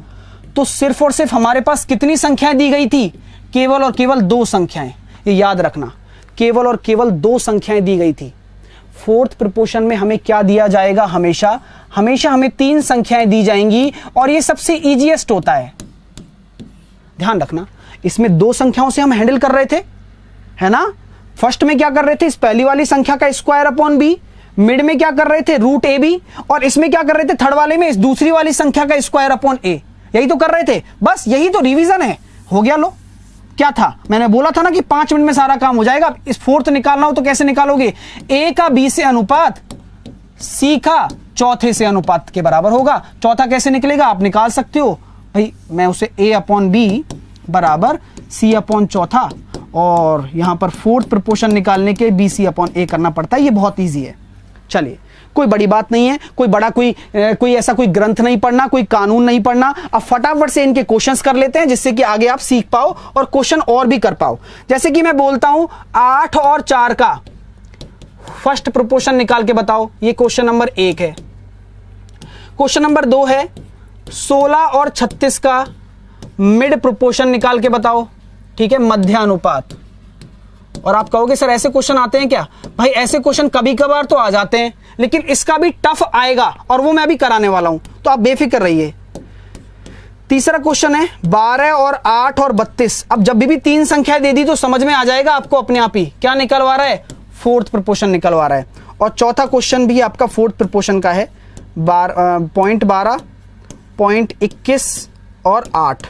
तो सिर्फ और सिर्फ हमारे पास कितनी संख्याएं दी गई थी? केवल और केवल 2 संख्याएं। ये याद रखना, केवल और केवल 2 संख्याएं दी गई थी। फोर्थ प्रोपोर्शन में हमें क्या दिया जाएगा? हमेशा हमें 3 संख्याएं दी जाएंगी, और ये सबसे इजीएस्ट होता है। ध्यान रखना, इसमें 2 संख्याओं से हम हैंडल कर रहे थे, है ना? फर्स्ट में क्या कर रहे थे? इस पहली वाली संख्या का स्क्वायर अपॉन बी। मिड में क्या कर रहे थे? Root A B. और इसमें क्या कर रहे थे? थर्ड वाले में इस दूसरी वाली संख्या का स्क्वायर अपॉन ए। यही तो कर रहे थे, बस यही तो रिवीजन है। हो गया? लो, क्या था? मैंने बोला था ना कि 5 मिनट में सारा काम हो जाएगा। इस फोर्थ निकालना हो तो कैसे निकालोगे? ए का बी से अनुपात, सी का चौथे से अनुपात के बराबर होगा। चौथा कैसे निकलेगा? आप निकाल सकते हो भाई, मैं उसे ए अपॉन बी बराबर सी अपॉन चौथा, और यहां पर फोर्थ प्रोपोर्शन निकालने के बी सी अपॉन ए करना पड़ता है। ये बहुत ईजी है। चलिए, कोई बड़ी बात नहीं है, कोई बड़ा कोई ऐसा कोई ग्रंथ नहीं पढ़ना, कोई कानून नहीं पढ़ना। अब फटाफट से इनके क्वेश्चंस कर लेते हैं, जिससे कि आगे आप सीख पाओ और क्वेश्चन और भी कर पाओ। जैसे कि मैं बोलता हूं 8 और 4 का फर्स्ट प्रोपोर्शन निकाल के बताओ, ये क्वेश्चन नंबर 1 है। क्वेश्चन नंबर 2 है 16 और 36 का मिड प्रोपोर्शन निकाल के बताओ, ठीक है, मध्यानुपात। और आप कहोगे सर ऐसे क्वेश्चन आते हैं क्या? भाई ऐसे क्वेश्चन कभी कभार तो आ जाते हैं, लेकिन इसका भी टफ आएगा, और वो मैं अभी कराने वाला हूं, तो आप बेफिक्र रहिए। तीसरा क्वेश्चन है 12 और 8 और 32। अब जब भी 3 संख्याएं दे दी तो समझ में आ जाएगा आपको अपने आप ही क्या निकलवा रहा है, फोर्थ प्रोपोर्शन निकलवा रहा है। और चौथा क्वेश्चन भी आपका फोर्थ प्रोपोर्शन का है, 0.12, 0.21 और 8।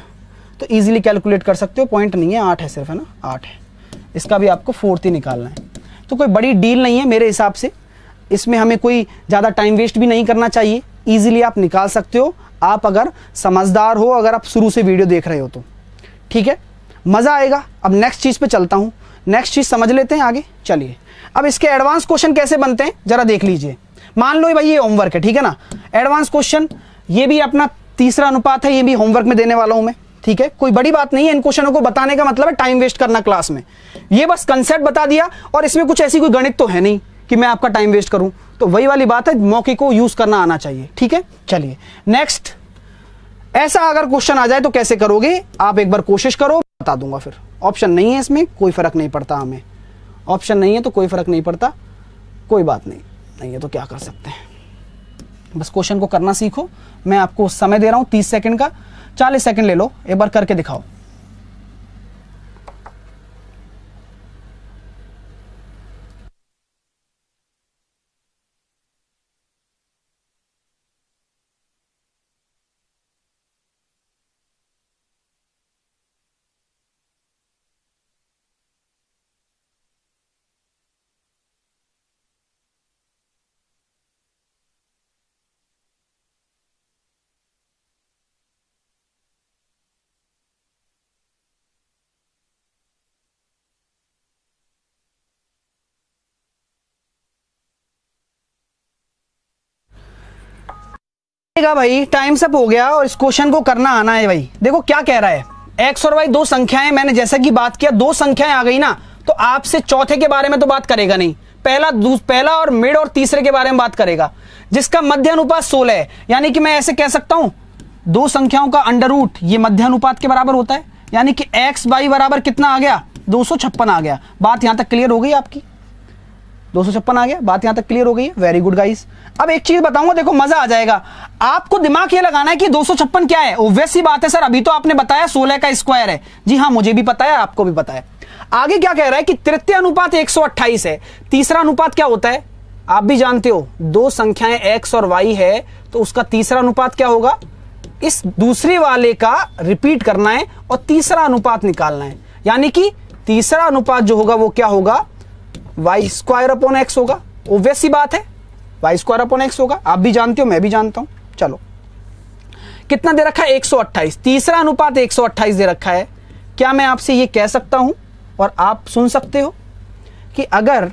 तो इजीली कैलकुलेट कर सकते हो, पॉइंट नहीं है, 8 है सिर्फ, है ना, 8 है। इसका भी आपको फोर्थ ही निकालना है। तो कोई बड़ी डील नहीं है मेरे हिसाब से, इसमें हमें कोई ज़्यादा टाइम वेस्ट भी नहीं करना चाहिए, इजीली आप निकाल सकते हो, आप अगर समझदार हो, अगर आप शुरू से वीडियो देख रहे हो तो, ठीक है, मज़ा आएगा। अब नेक्स्ट चीज़ पे चलता हूँ, नेक्स्ट चीज़ समझ लेते हैं आगे। चलिए, अब इसके एडवांस क्वेश्चन कैसे बनते हैं जरा देख लीजिए। मान लो भाई ये होमवर्क है, ठीक है ना, एडवांस क्वेश्चन, ये भी अपना तीसरा अनुपात है, ये भी होमवर्क में देने वाला हूं मैं, ठीक है, कोई बड़ी बात नहीं है। इन क्वेश्चनों को बताने का मतलब है टाइम वेस्ट करना क्लास में, ये बस कंसेप्ट बता दिया, और इसमें कुछ ऐसी कोई गणित तो है नहीं कि मैं आपका टाइम वेस्ट करूं, तो वही वाली बात है, मौके को यूज करना आना चाहिए, ठीक है। चलिए नेक्स्ट, ऐसा अगर क्वेश्चन आ जाए तो कैसे करोगे आप, एक बार कोशिश करो, बता दूंगा। फिर ऑप्शन नहीं है इसमें, कोई फर्क नहीं पड़ता, हमें ऑप्शन नहीं है तो कोई फर्क नहीं पड़ता, कोई बात नहीं है तो क्या कर सकते हैं, बस क्वेश्चन को करना सीखो। मैं आपको समय दे रहा हूं 30 सेकंड का, 40 सेकंड ले लो, एक बार करके दिखाओ। भाई टाइम सब हो गया, और इस क्वेश्चन को करना आना है भाई। देखो क्या कह रहा है, एक्स और वाई 2 संख्याएं, मैंने जैसा कि बात किया 2 संख्याएं आ गई ना, तो आपसे चौथे के बारे में तो बात करेगा नहीं, पहला और मिड और तीसरे के बारे में बात करेगा, जिसका मध्य अनुपात 16 है। यानी कि मैं ऐसे कह सकता हूं 2 संख्याओं का अंडर रूट ये मध्य अनुपात के बराबर होता है, यानी कि एक्स बाई बराबर कितना आ गया, 256 आ गया। बात यहां तक क्लियर हो गई आपकी, 256 आ गया, बात यहां तक क्लियर हो गई है। Very good guys. अब एक चीज बताऊंगा, देखो मजा आ जाएगा। आपको दिमाग ये लगाना है कि 256 क्या है। ऑब्वियस सी बात है सर, अभी तो आपने बताया 16 का स्क्वायर है। जी हाँ, मुझे भी पता है, आपको भी पता है। आगे क्या कह रहा है कि तृतीय अनुपात 128 है। तीसरा अनुपात क्या होता है, आप भी जानते हो, दो संख्याएं एक्स और वाई है तो उसका तीसरा अनुपात क्या होगा, इस दूसरे वाले का रिपीट करना है और तीसरा अनुपात निकालना है। यानी कि तीसरा अनुपात जो होगा वो क्या होगा, वाई स्क्वायर अपॉन एक्स होगा। ऑब्वियस सी बात है, वाई स्क्वायर अपॉन एक्स होगा, आप भी जानते हो, मैं भी जानता हूं। चलो, कितना दे रखा है, 128। तीसरा अनुपात 128 दे रखा है। क्या मैं आपसे ये कह सकता हूं और आप सुन सकते हो कि अगर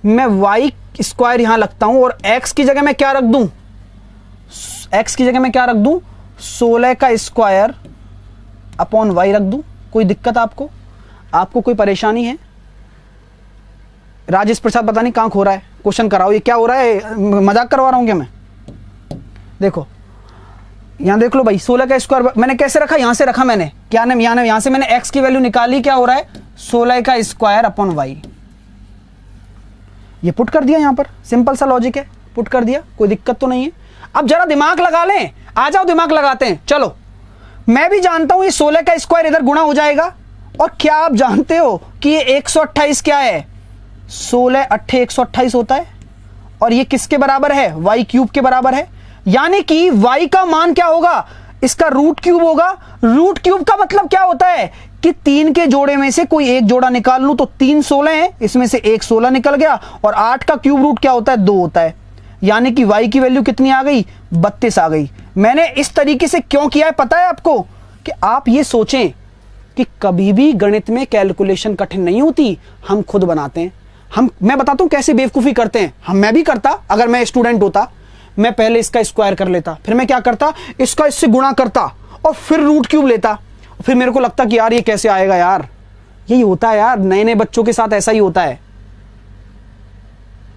मैं वाई स्क्वायर यहां लगता हूं और एक्स की जगह मैं क्या रख दूं, एक्स की जगह मैं क्या रख दूं, 16 का स्क्वायर अपॉन वाई रख दूं, कोई दिक्कत आपको, आपको कोई परेशानी है? राजेश प्रसाद पता नहीं कहां खो रहा है, क्वेश्चन कराओ। ये क्या हो रहा है, मजाक करवा रहा हूं क्या मैं? देखो यहां देख लो भाई, 16 का स्क्वायर मैंने कैसे रखा, यहां से रखा मैंने, क्या नाम, यहां से मैंने एक्स की वैल्यू निकाली, क्या हो रहा है, 16 का स्क्वायर अपॉन वाई। ये पुट कर दिया, यहां पर सिंपल सा लॉजिक है, पुट कर दिया, कोई दिक्कत तो नहीं है। अब जरा दिमाग लगा लें, आ जाओ दिमाग लगाते हैं। चलो, मैं भी जानता हूं ये 16 का स्क्वायर इधर गुणा हो जाएगा। और क्या आप जानते हो कि ये 128 क्या है, 16 अट्ठे 128 होता है। और ये किसके बराबर है, वाई क्यूब के बराबर है। यानी कि वाई का मान क्या होगा, इसका रूट क्यूब होगा। रूट क्यूब का मतलब क्या होता है कि 3 के जोड़े में से कोई एक जोड़ा निकाल लूं तो 3 16 है, इसमें से एक 16 निकल गया। और 8 का क्यूब रूट क्या होता है, 2 होता है। यानी कि वाई की वैल्यू कितनी आ गई, 32 आ गई। मैंने इस तरीके से क्यों किया है पता है आपको, कि आप ये सोचें कि कभी भी गणित में कैलकुलेशन कठिन नहीं होती, हम खुद बनाते हैं। मैं बताता हूं कैसे बेवकूफी करते हैं। मैं भी करता, अगर मैं स्टूडेंट होता, मैं पहले इसका स्क्वायर कर लेता, फिर मैं क्या करता, इसका इससे गुणा करता और फिर रूट क्यूब लेता। फिर मेरे को लगता कि यार ये कैसे आएगा यार, यही होता है यार, नए नए बच्चों के साथ ऐसा ही होता है।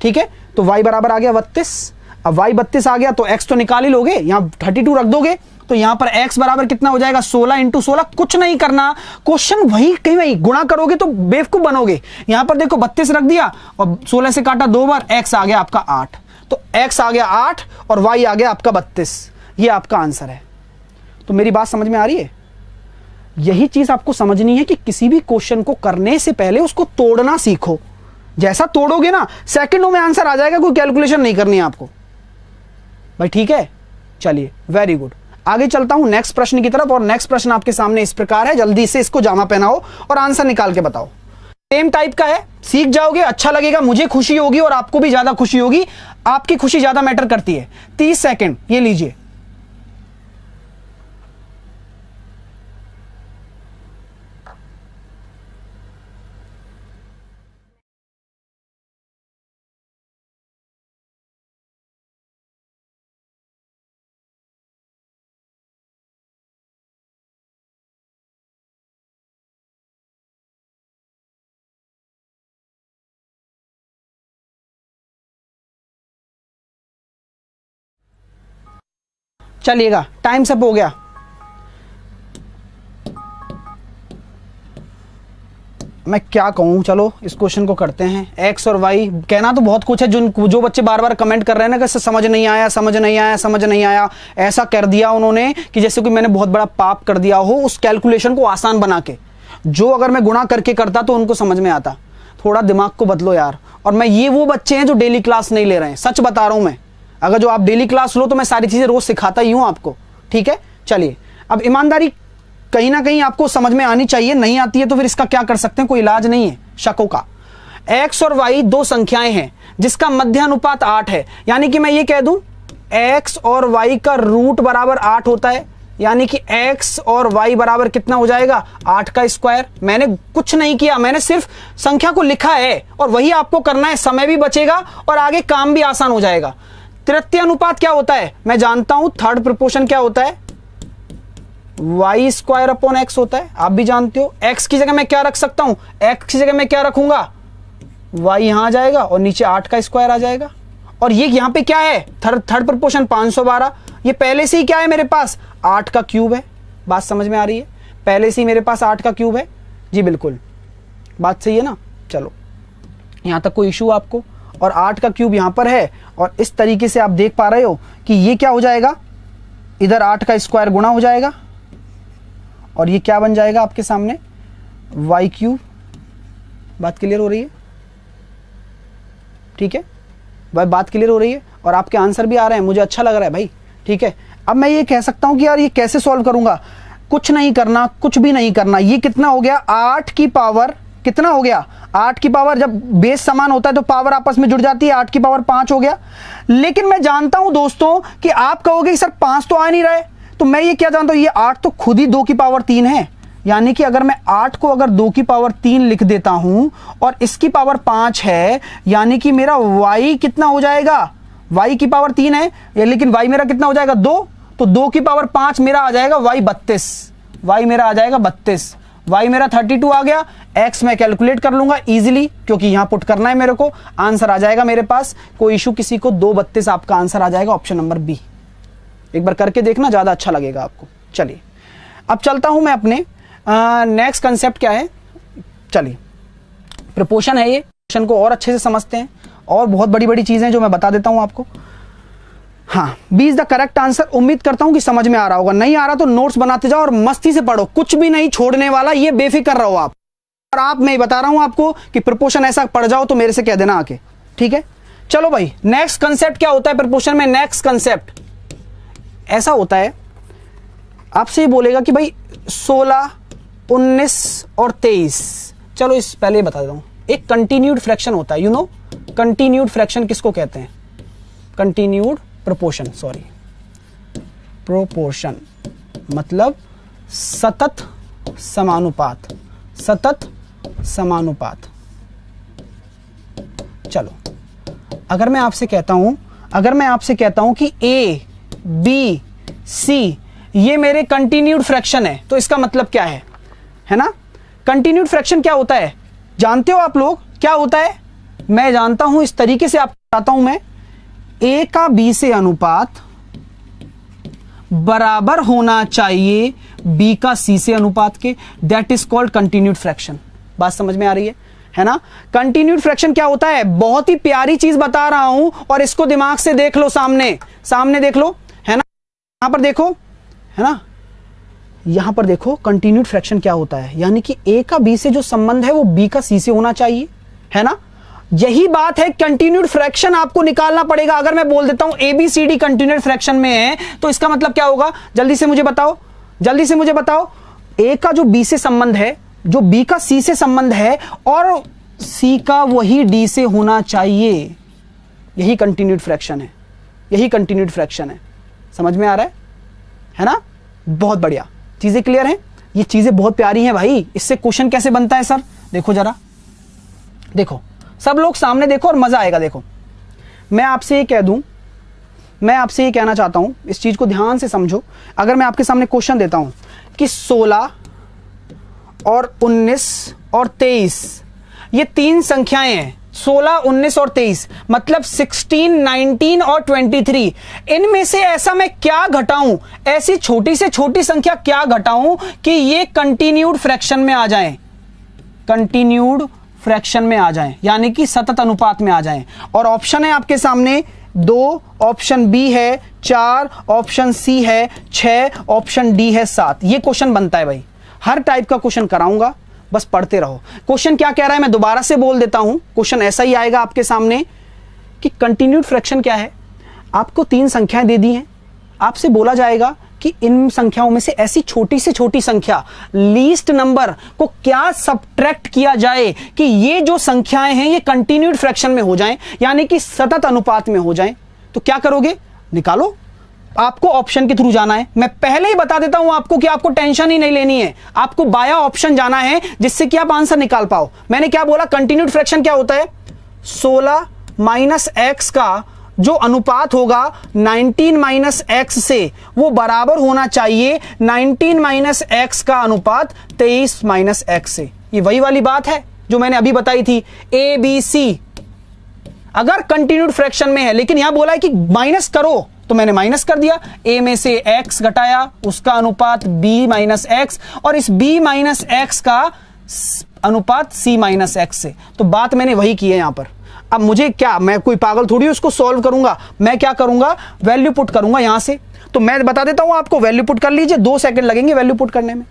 ठीक है, तो y बराबर आ गया 32। अब y 32 आ गया तो x तो निकाल ही लोगे, यहां 32 रख दोगे तो यहां पर x बराबर कितना हो जाएगा, 16 इंटू 16। कुछ नहीं करना, क्वेश्चन वही कहीं वही, गुणा करोगे तो बेवकूफ बनोगे। यहां पर देखो 32 रख दिया और 16 से काटा 2 बार, x आ गया आपका 8। तो x आ गया 8 और y आ गया आपका 32। ये आपका आंसर है। तो मेरी बात समझ में आ रही है? यही चीज आपको समझनी है कि किसी भी क्वेश्चन को करने से पहले उसको तोड़ना सीखो। जैसा तोड़ोगे ना, सेकंडों में आंसर आ जाएगा, कोई कैलकुलेशन नहीं करनी है आपको भाई। ठीक है, चलिए वेरी गुड। आगे चलता हूं नेक्स्ट प्रश्न की तरफ। और नेक्स्ट प्रश्न आपके सामने इस प्रकार है, जल्दी से इसको जामा पहनाओ और आंसर निकाल के बताओ। सेम टाइप का है, सीख जाओगे, अच्छा लगेगा, मुझे खुशी होगी और आपको भी ज्यादा खुशी होगी। आपकी खुशी ज्यादा मैटर करती है। 30 सेकंड ये लीजिए। चलिएगा, टाइम सब हो गया। मैं क्या कहूं, चलो इस क्वेश्चन को करते हैं। एक्स और वाई, कहना तो बहुत कुछ है। जो बच्चे बार बार कमेंट कर रहे हैं ना कि समझ नहीं आया, समझ नहीं आया, समझ नहीं आया, ऐसा कर दिया उन्होंने कि जैसे कि मैंने बहुत बड़ा पाप कर दिया हो, उस कैलकुलेशन को आसान बना के। जो अगर मैं गुणा करके करता तो उनको समझ में आता। थोड़ा दिमाग को बदलो यार। और मैं ये वो बच्चे हैं जो डेली क्लास नहीं ले रहे हैं, सच बता रहा हूं मैं। अगर जो आप डेली क्लास लो तो मैं सारी चीजें रोज सिखाता ही हूं आपको। ठीक है, चलिए अब ईमानदारी कहीं ना कहीं आपको समझ में आनी चाहिए। नहीं आती है तो फिर इसका क्या कर सकते हैं, कोई इलाज नहीं है शकों का। x और y दो संख्याएं हैं जिसका मध्यानुपात 8 है। यानी कि मैं ये कह दूं x और y का रूट बराबर 8 होता है। यानी कि x और y बराबर कितना हो जाएगा, 8 का स्क्वायर। मैंने कुछ नहीं किया, मैंने सिर्फ संख्या को लिखा है और वही आपको करना है। समय भी बचेगा और आगे काम भी आसान हो जाएगा। तृतीय अनुपात क्या होता है, मैं जानता हूं। थर्ड प्रोपोर्शन क्या होता है, वाई स्क्वायर अपॉन एक्स होता है, आप भी जानते हो। एक्स की जगह मैं क्या रख सकता हूं, एक्स की जगह मैं क्या रखूंगा, वाई यहां आ जाएगा और नीचे 8 का स्क्वायर आ जाएगा। और ये यहां पे क्या है, थर्ड प्रोपोर्शन 512। ये पहले से ही क्या है मेरे पास, 8 का क्यूब है। बात समझ में आ रही है? पहले से ही मेरे पास 8 का क्यूब है जी, बिल्कुल बात सही है ना। चलो यहां तक कोई इशू आपको, और 8 का क्यूब यहां पर है, और इस तरीके से आप देख पा रहे हो कि ये क्या हो जाएगा, इधर 8 का स्क्वायर गुणा हो जाएगा और ये क्या बन जाएगा आपके सामने, वाई क्यूब। बात क्लियर हो रही है? ठीक है भाई, बात क्लियर हो रही है, और आपके आंसर भी आ रहे हैं, मुझे अच्छा लग रहा है भाई। ठीक है, अब मैं ये कह सकता हूं कि यार ये कैसे सॉल्व करूंगा, कुछ नहीं करना, कुछ भी नहीं करना। ये कितना हो गया, 8 की पावर कितना हो गया, 8 की पावर, जब बेस समान होता है तो पावर आपस में जुड़ जाती है, 8 की पावर 5 हो गया। लेकिन मैं जानता हूं दोस्तों कि आप कहोगे सर 5 तो आ नहीं रहे, तो मैं ये क्या जानता हूं, ये 8 तो खुद ही 2 की पावर 3 है, यानी कि अगर मैं 8 को अगर 2 की पावर 3 लिख देता हूं और इसकी पावर 5 है, यानी कि मेरा y कितना हो जाएगा, y की पावर 3 है, लेकिन y मेरा कितना हो जाएगा 2, तो 2 की पावर 5 मेरा आ जाएगा y 32, y मेरा आ जाएगा 32, y मेरा 32 आ गया। x मैं कैलकुलेट कर लूंगा इजीली, क्योंकि यहां पुट करना है मेरे को, आंसर आ जाएगा मेरे पास, कोई इशू किसी को, 232 आपका आंसर आ जाएगा, ऑप्शन नंबर बी। एक बार करके देखना, ज्यादा अच्छा लगेगा आपको। चलिए अब चलता हूं मैं अपने नेक्स्ट कंसेप्ट क्या है, चलिए प्रपोर्शन है, ये प्रपोर्शन को और अच्छे से समझते हैं, और बहुत बड़ी बड़ी चीजें जो मैं बता देता हूं आपको। हाँ, B is the correct answer. उम्मीद करता हूं कि समझ में आ रहा होगा, नहीं आ रहा तो नोट्स बनाते जाओ और मस्ती से पढ़ो, कुछ भी नहीं छोड़ने वाला, ये बेफिक्र रहो आप। और आप, मैं बता रहा हूं आपको कि प्रपोर्शन ऐसा पढ़ जाओ तो मेरे से कह देना आके, ठीक है। चलो भाई, नेक्स्ट कंसेप्ट क्या होता है प्रपोर्शन में, नेक्स्ट कंसेप्ट ऐसा होता है, आपसे बोलेगा कि भाई 16, 19 और 23, चलो इस पहले ही बता देता हूं, एक कंटिन्यूड फ्रैक्शन होता है, यू नो कंटिन्यूड फ्रैक्शन किसको कहते हैं, कंटिन्यूड प्रोपोर्शन, सॉरी प्रोपोर्शन मतलब सतत समानुपात, सतत समानुपात। चलो अगर मैं आपसे कहता हूं कि ए बी सी ये मेरे कंटिन्यूड फ्रैक्शन है, तो इसका मतलब क्या है ना। कंटिन्यूड फ्रैक्शन क्या होता है जानते हो आप लोग, क्या होता है, मैं जानता हूं, इस तरीके से आपको बताता हूं मैं, ए का बी से अनुपात बराबर होना चाहिए बी का सी से अनुपात के, that is called continued fraction. बात समझ में आ रही है ना। कंटिन्यूड फ्रैक्शन क्या होता है, बहुत ही प्यारी चीज बता रहा हूं, और इसको दिमाग से देख लो, सामने देख लो, है ना, यहां पर देखो, है ना, यहां पर देखो कंटिन्यूड फ्रैक्शन क्या होता है, यानी कि ए का बी से जो संबंध है वो बी का सी से होना चाहिए, है ना। यही बात है, कंटिन्यूड फ्रैक्शन आपको निकालना पड़ेगा। अगर मैं बोल देता हूं A B C D continued fraction में है, तो इसका मतलब क्या होगा, जल्दी से मुझे बताओ, ए का जो बी से संबंध है, जो बी का सी से संबंध है, और सी का वही डी से होना चाहिए, यही कंटिन्यूड फ्रैक्शन है, समझ में आ रहा है ना। बहुत बढ़िया, चीजें क्लियर हैं, ये चीजें बहुत प्यारी हैं भाई। इससे क्वेश्चन कैसे बनता है सर, देखो जरा, देखो सब लोग सामने देखो और मजा आएगा। देखो मैं आपसे ये कहना चाहता हूं, इस चीज को ध्यान से समझो। अगर मैं आपके सामने क्वेश्चन देता हूं कि 16 और 19 और 23 ये 3 संख्याएं हैं, 16, 19 और 23 मतलब 16, 19 और 23, इनमें से ऐसा मैं क्या घटाऊं, ऐसी छोटी से छोटी संख्या क्या घटाऊं कि ये कंटिन्यूड फ्रैक्शन में आ जाएं, कंटिन्यूड फ्रैक्शन में आ जाएं, यानी कि सतत अनुपात में आ जाएं। और ऑप्शन है आपके सामने 2, ऑप्शन बी है 4, ऑप्शन सी है 6, ऑप्शन डी है 7। ये क्वेश्चन बनता है भाई, हर टाइप का क्वेश्चन कराऊंगा, बस पढ़ते रहो। क्वेश्चन क्या कह रहा है मैं दोबारा से बोल देता हूं, क्वेश्चन ऐसा ही आएगा आपके सामने कि कंटिन्यूड फ्रैक्शन क्या है। आपको 3 संख्याएं दे दी हैं, आपसे बोला जाएगा कि इन संख्याओं में से ऐसी छोटी से छोटी संख्या, लीस्ट नंबर को क्या सब्ट्रैक्ट किया जाए कि ये जो संख्याएं हैं ये कंटिन्यूड फ्रैक्शन में हो जाएं, यानी कि सतत अनुपात में हो जाएं। तो क्या करोगे, निकालो, आपको ऑप्शन के थ्रू जाना है। मैं पहले ही बता देता हूं आपको कि आपको टेंशन ही नहीं लेनी है, आपको बाया ऑप्शन जाना है जिससे कि आप आंसर निकाल पाओ। मैंने क्या बोला, कंटिन्यूड फ्रैक्शन क्या होता है, 16 माइनस एक्स का जो अनुपात होगा 19 माइनस एक्स से, वो बराबर होना चाहिए 19 माइनस एक्स का अनुपात 23 माइनस एक्स से। ये वही वाली बात है जो मैंने अभी बताई थी, ए बी सी अगर कंटिन्यूड फ्रैक्शन में है, लेकिन यहां बोला है कि माइनस करो, तो मैंने माइनस कर दिया, a में से x घटाया, उसका अनुपात b माइनस एक्स, और इस b माइनस एक्स का अनुपात c माइनस एक्स से। तो बात मैंने वही की है यहां पर। अब मुझे क्या, मैं कोई पागल थोड़ी उसको सॉल्व करूंगा, मैं क्या करूंगा, वैल्यू पुट करूंगा यहां से। तो मैं बता देता हूं आपको, वैल्यू पुट कर लीजिए, 2 सेकंड लगेंगे वैल्यू पुट करने में।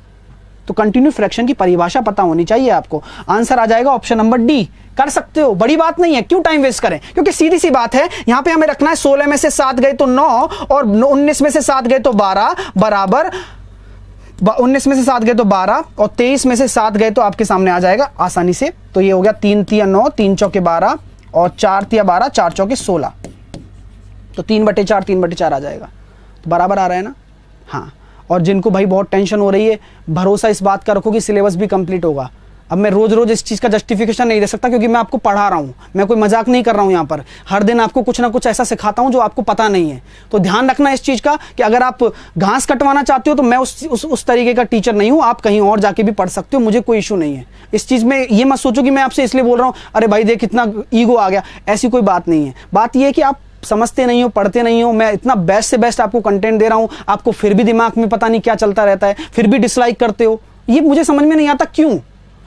तो कंटिन्यू फ्रैक्शन की परिभाषा पता होनी चाहिए आपको। आंसर आ जाएगा ऑप्शन नंबर डी। कर सकते हो, बड़ी बात नहीं है, क्यों टाइम वेस्ट करें, क्योंकि सीधी सी बात है, यहां पे हमें रखना है 16 में से 7 गए तो 9 और 19 में से 7 गए तो 12 बराबर 19 में से 7 गए तो 12 और 23 में से 7 गए तो आपके सामने आ जाएगा आसानी से। तो ये हो गया 3 तिया 9, 3 चौके 12 और 4 तिया 12, 4 चौके 16। तो 3/4 3/4 आ जाएगा। तो बराबर आ रहा है ना। हाँ, और जिनको भाई बहुत टेंशन हो रही है, भरोसा इस बात का रखो कि सिलेबस भी कंप्लीट होगा। अब मैं रोज रोज इस चीज का जस्टिफिकेशन नहीं दे सकता, क्योंकि मैं आपको पढ़ा रहा हूं, मैं कोई मजाक नहीं कर रहा हूं। यहां पर हर दिन आपको कुछ ना कुछ ऐसा सिखाता हूं जो आपको पता नहीं है। तो ध्यान रखना इस चीज का कि अगर आप घास कटवाना चाहते हो तो मैं उस तरीके का टीचर नहीं हूं, आप कहीं और जाके भी पढ़ सकते हो, मुझे कोई इशू नहीं है इस चीज में। ये मत सोचो कि मैं आपसे इसलिए बोल रहा हूं, अरे भाई देख कितना ईगो आ गया, ऐसी कोई बात नहीं है। बात यह है कि आप समझते नहीं हो, पढ़ते नहीं हो। मैं इतना बेस्ट से बेस्ट आपको कंटेंट दे रहा हूं, आपको फिर भी दिमाग में पता नहीं क्या चलता रहता है, फिर भी डिसलाइक करते हो। ये मुझे समझ में नहीं आता क्यों।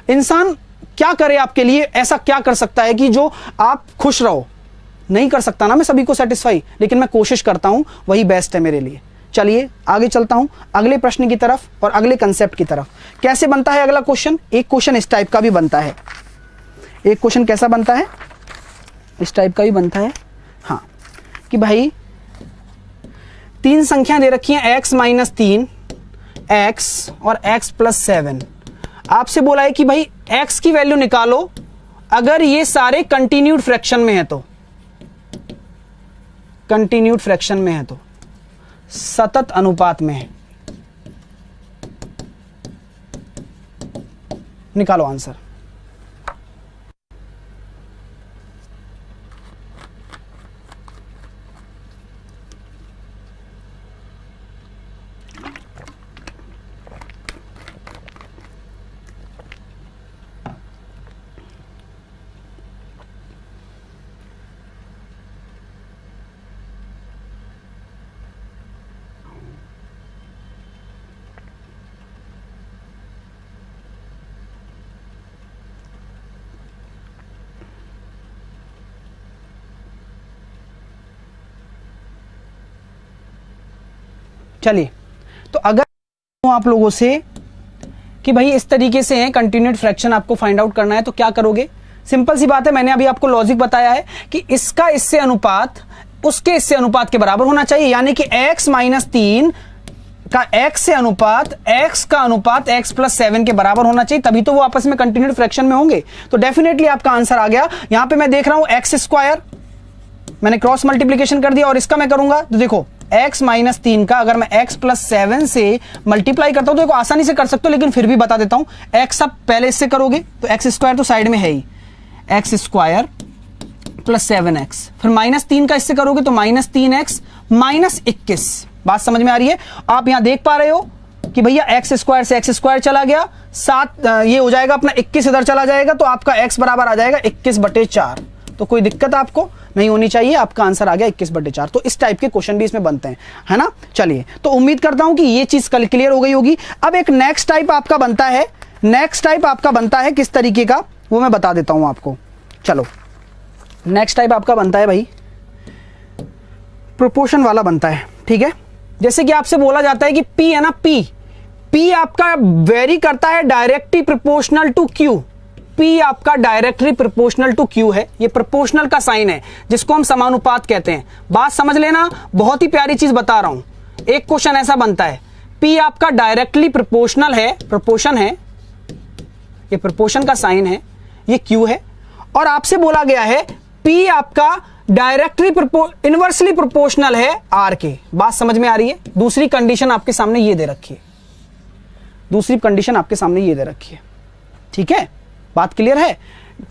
इंसान क्या करे आपके लिए, ऐसा क्या कर सकता है कि जो आप खुश रहो। नहीं कर सकता ना मैं सभी को सेटिस्फाई, लेकिन मैं कोशिश करता हूं, वही बेस्ट है मेरे लिए। चलिए आगे चलता हूं अगले प्रश्न की तरफ और अगले कंसेप्ट की तरफ। कैसे बनता है अगला क्वेश्चन? एक क्वेश्चन इस टाइप का भी बनता है। एक क्वेश्चन कैसा बनता है? इस टाइप का भी बनता है। हाँ, कि भाई 3 संख्या दे रखी है, x माइनस 3, x और x प्लस 7। आपसे बोला है कि भाई x की वैल्यू निकालो अगर ये सारे कंटिन्यूड फ्रैक्शन में है तो, कंटिन्यूड फ्रैक्शन में है तो, सतत अनुपात में है। निकालो आंसर। चलिए, तो अगर आप लोगों से कि भाई इस तरीके से है कंटिन्यूड फ्रैक्शन आपको फाइंड आउट करना है तो क्या करोगे? सिंपल सी बात है, मैंने अभी आपको लॉजिक बताया है कि इसका इससे अनुपात उसके इससे अनुपात के बराबर होना चाहिए। यानी कि x माइनस 3 का x से अनुपात x का अनुपात x प्लस 7 के बराबर होना चाहिए, तभी तो वो आपस में कंटिन्यूड फ्रैक्शन में होंगे। तो डेफिनेटली आपका आंसर आ गया। यहां पे मैं देख रहा हूं एक्स स्क्वायर, मैंने क्रॉस मल्टीप्लीकेशन कर दिया और इसका मैं करूंगा तो देखो x माइनस 3 का अगर मैं x प्लस 7 से मल्टीप्लाई करता हूं तो देखो आसानी से कर सकते हो, लेकिन फिर भी बता देता हूं। x अब पहले इससे करोगे तो x स्क्वायर तो साइड में है ही, x स्क्वायर प्लस 7x, फिर माइनस 3 का इससे करोगे तो माइनस 3x माइनस 21। बात समझ में आ रही है? आप यहां देख पा रहे हो कि भैया x स्क्वायर से x स्क्वायर चला गया, 7 ये हो जाएगा अपना 21 इधर चला जाएगा, तो आपका x बराबर आ जाएगा 21/4। तो कोई दिक्कत आपको नहीं होनी चाहिए, आपका आंसर आ गया 21/4। तो इस टाइप के क्वेश्चन भी इसमें बनते हैं, है ना। चलिए, तो उम्मीद करता हूं कि ये चीज कल क्लियर हो गई होगी। अब एक नेक्स्ट टाइप आपका बनता है, नेक्स्ट टाइप आपका बनता है किस तरीके का वो मैं बता देता हूं आपको। चलो, नेक्स्ट टाइप आपका बनता है भाई प्रोपोर्शन वाला बनता है, ठीक है। जैसे कि आपसे बोला जाता है कि P है ना, P आपका वेरी करता है directly proportional to Q। P आपका डायरेक्टली प्रोपोर्शनल टू Q है, ये प्रोपोर्शनल का साइन है जिसको हम समानुपात कहते हैं। बात समझ लेना, बहुत ही प्यारी चीज बता रहा हूं। एक क्वेश्चन ऐसा बनता है, P आपका डायरेक्टली प्रोपोर्शनल है, प्रोपोर्शन है, ये प्रोपोर्शन का साइन है, ये Q है, और आपसे बोला गया है P आपका डायरेक्टली इनवर्सली प्रोपोर्शनल है R के। बात समझ में आ रही है? दूसरी कंडीशन आपके सामने ये दे रखी है, दूसरी कंडीशन आपके सामने ये दे रखी है, ठीक है। बात क्लियर है?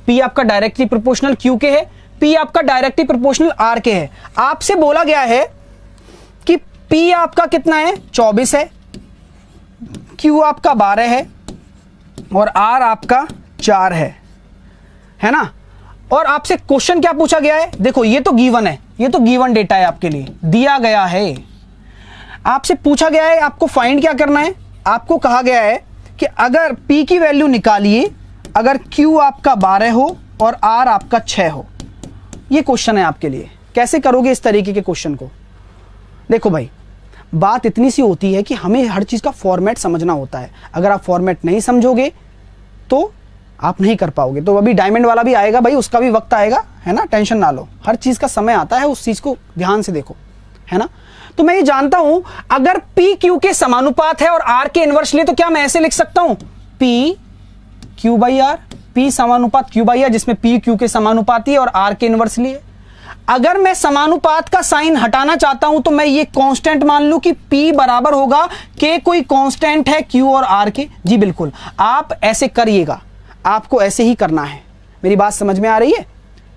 P आपका डायरेक्टली प्रोपोर्शनल Q के है, P आपका डायरेक्टली प्रोपोर्शनल R के है। आपसे बोला गया है कि P आपका कितना है, 24 है, Q आपका 12 है और R आपका 4 है ना। और आपसे क्वेश्चन क्या पूछा गया है? देखो ये तो गिवन है, ये तो गिवन डेटा है, आपके लिए दिया गया है, आपसे पूछा गया है, आपको फाइंड क्या करना है, आपको कहा गया है कि अगर P की वैल्यू निकालिए अगर Q आपका 12 हो और R आपका 6 हो। ये क्वेश्चन है आपके लिए, कैसे करोगे इस तरीके के क्वेश्चन को। देखो भाई, बात इतनी सी होती है कि हमें हर चीज का फॉर्मेट समझना होता है। अगर आप फॉर्मेट नहीं समझोगे तो आप नहीं कर पाओगे। तो अभी डायमंड वाला भी आएगा भाई, उसका भी वक्त आएगा, है ना, टेंशन ना लो, हर चीज का समय आता है, उस चीज को ध्यान से देखो, है ना। तो मैं ये जानता हूं अगर P Q के समानुपात है और R के इनवर्स ले तो क्या मैं ऐसे लिख सकता हूं P Q by R, P समानुपात Q by R, जिसमें P Q के समानुपाती है और R के इनवर्स लिए। अगर मैं समानुपात का साइन हटाना चाहता हूं तो मैं ये कांस्टेंट मान लूं कि P बराबर होगा K कोई कांस्टेंट है Q और R के। जी बिल्कुल, आप ऐसे करिएगा, आपको ऐसे ही करना है। मेरी बात समझ में आ रही है,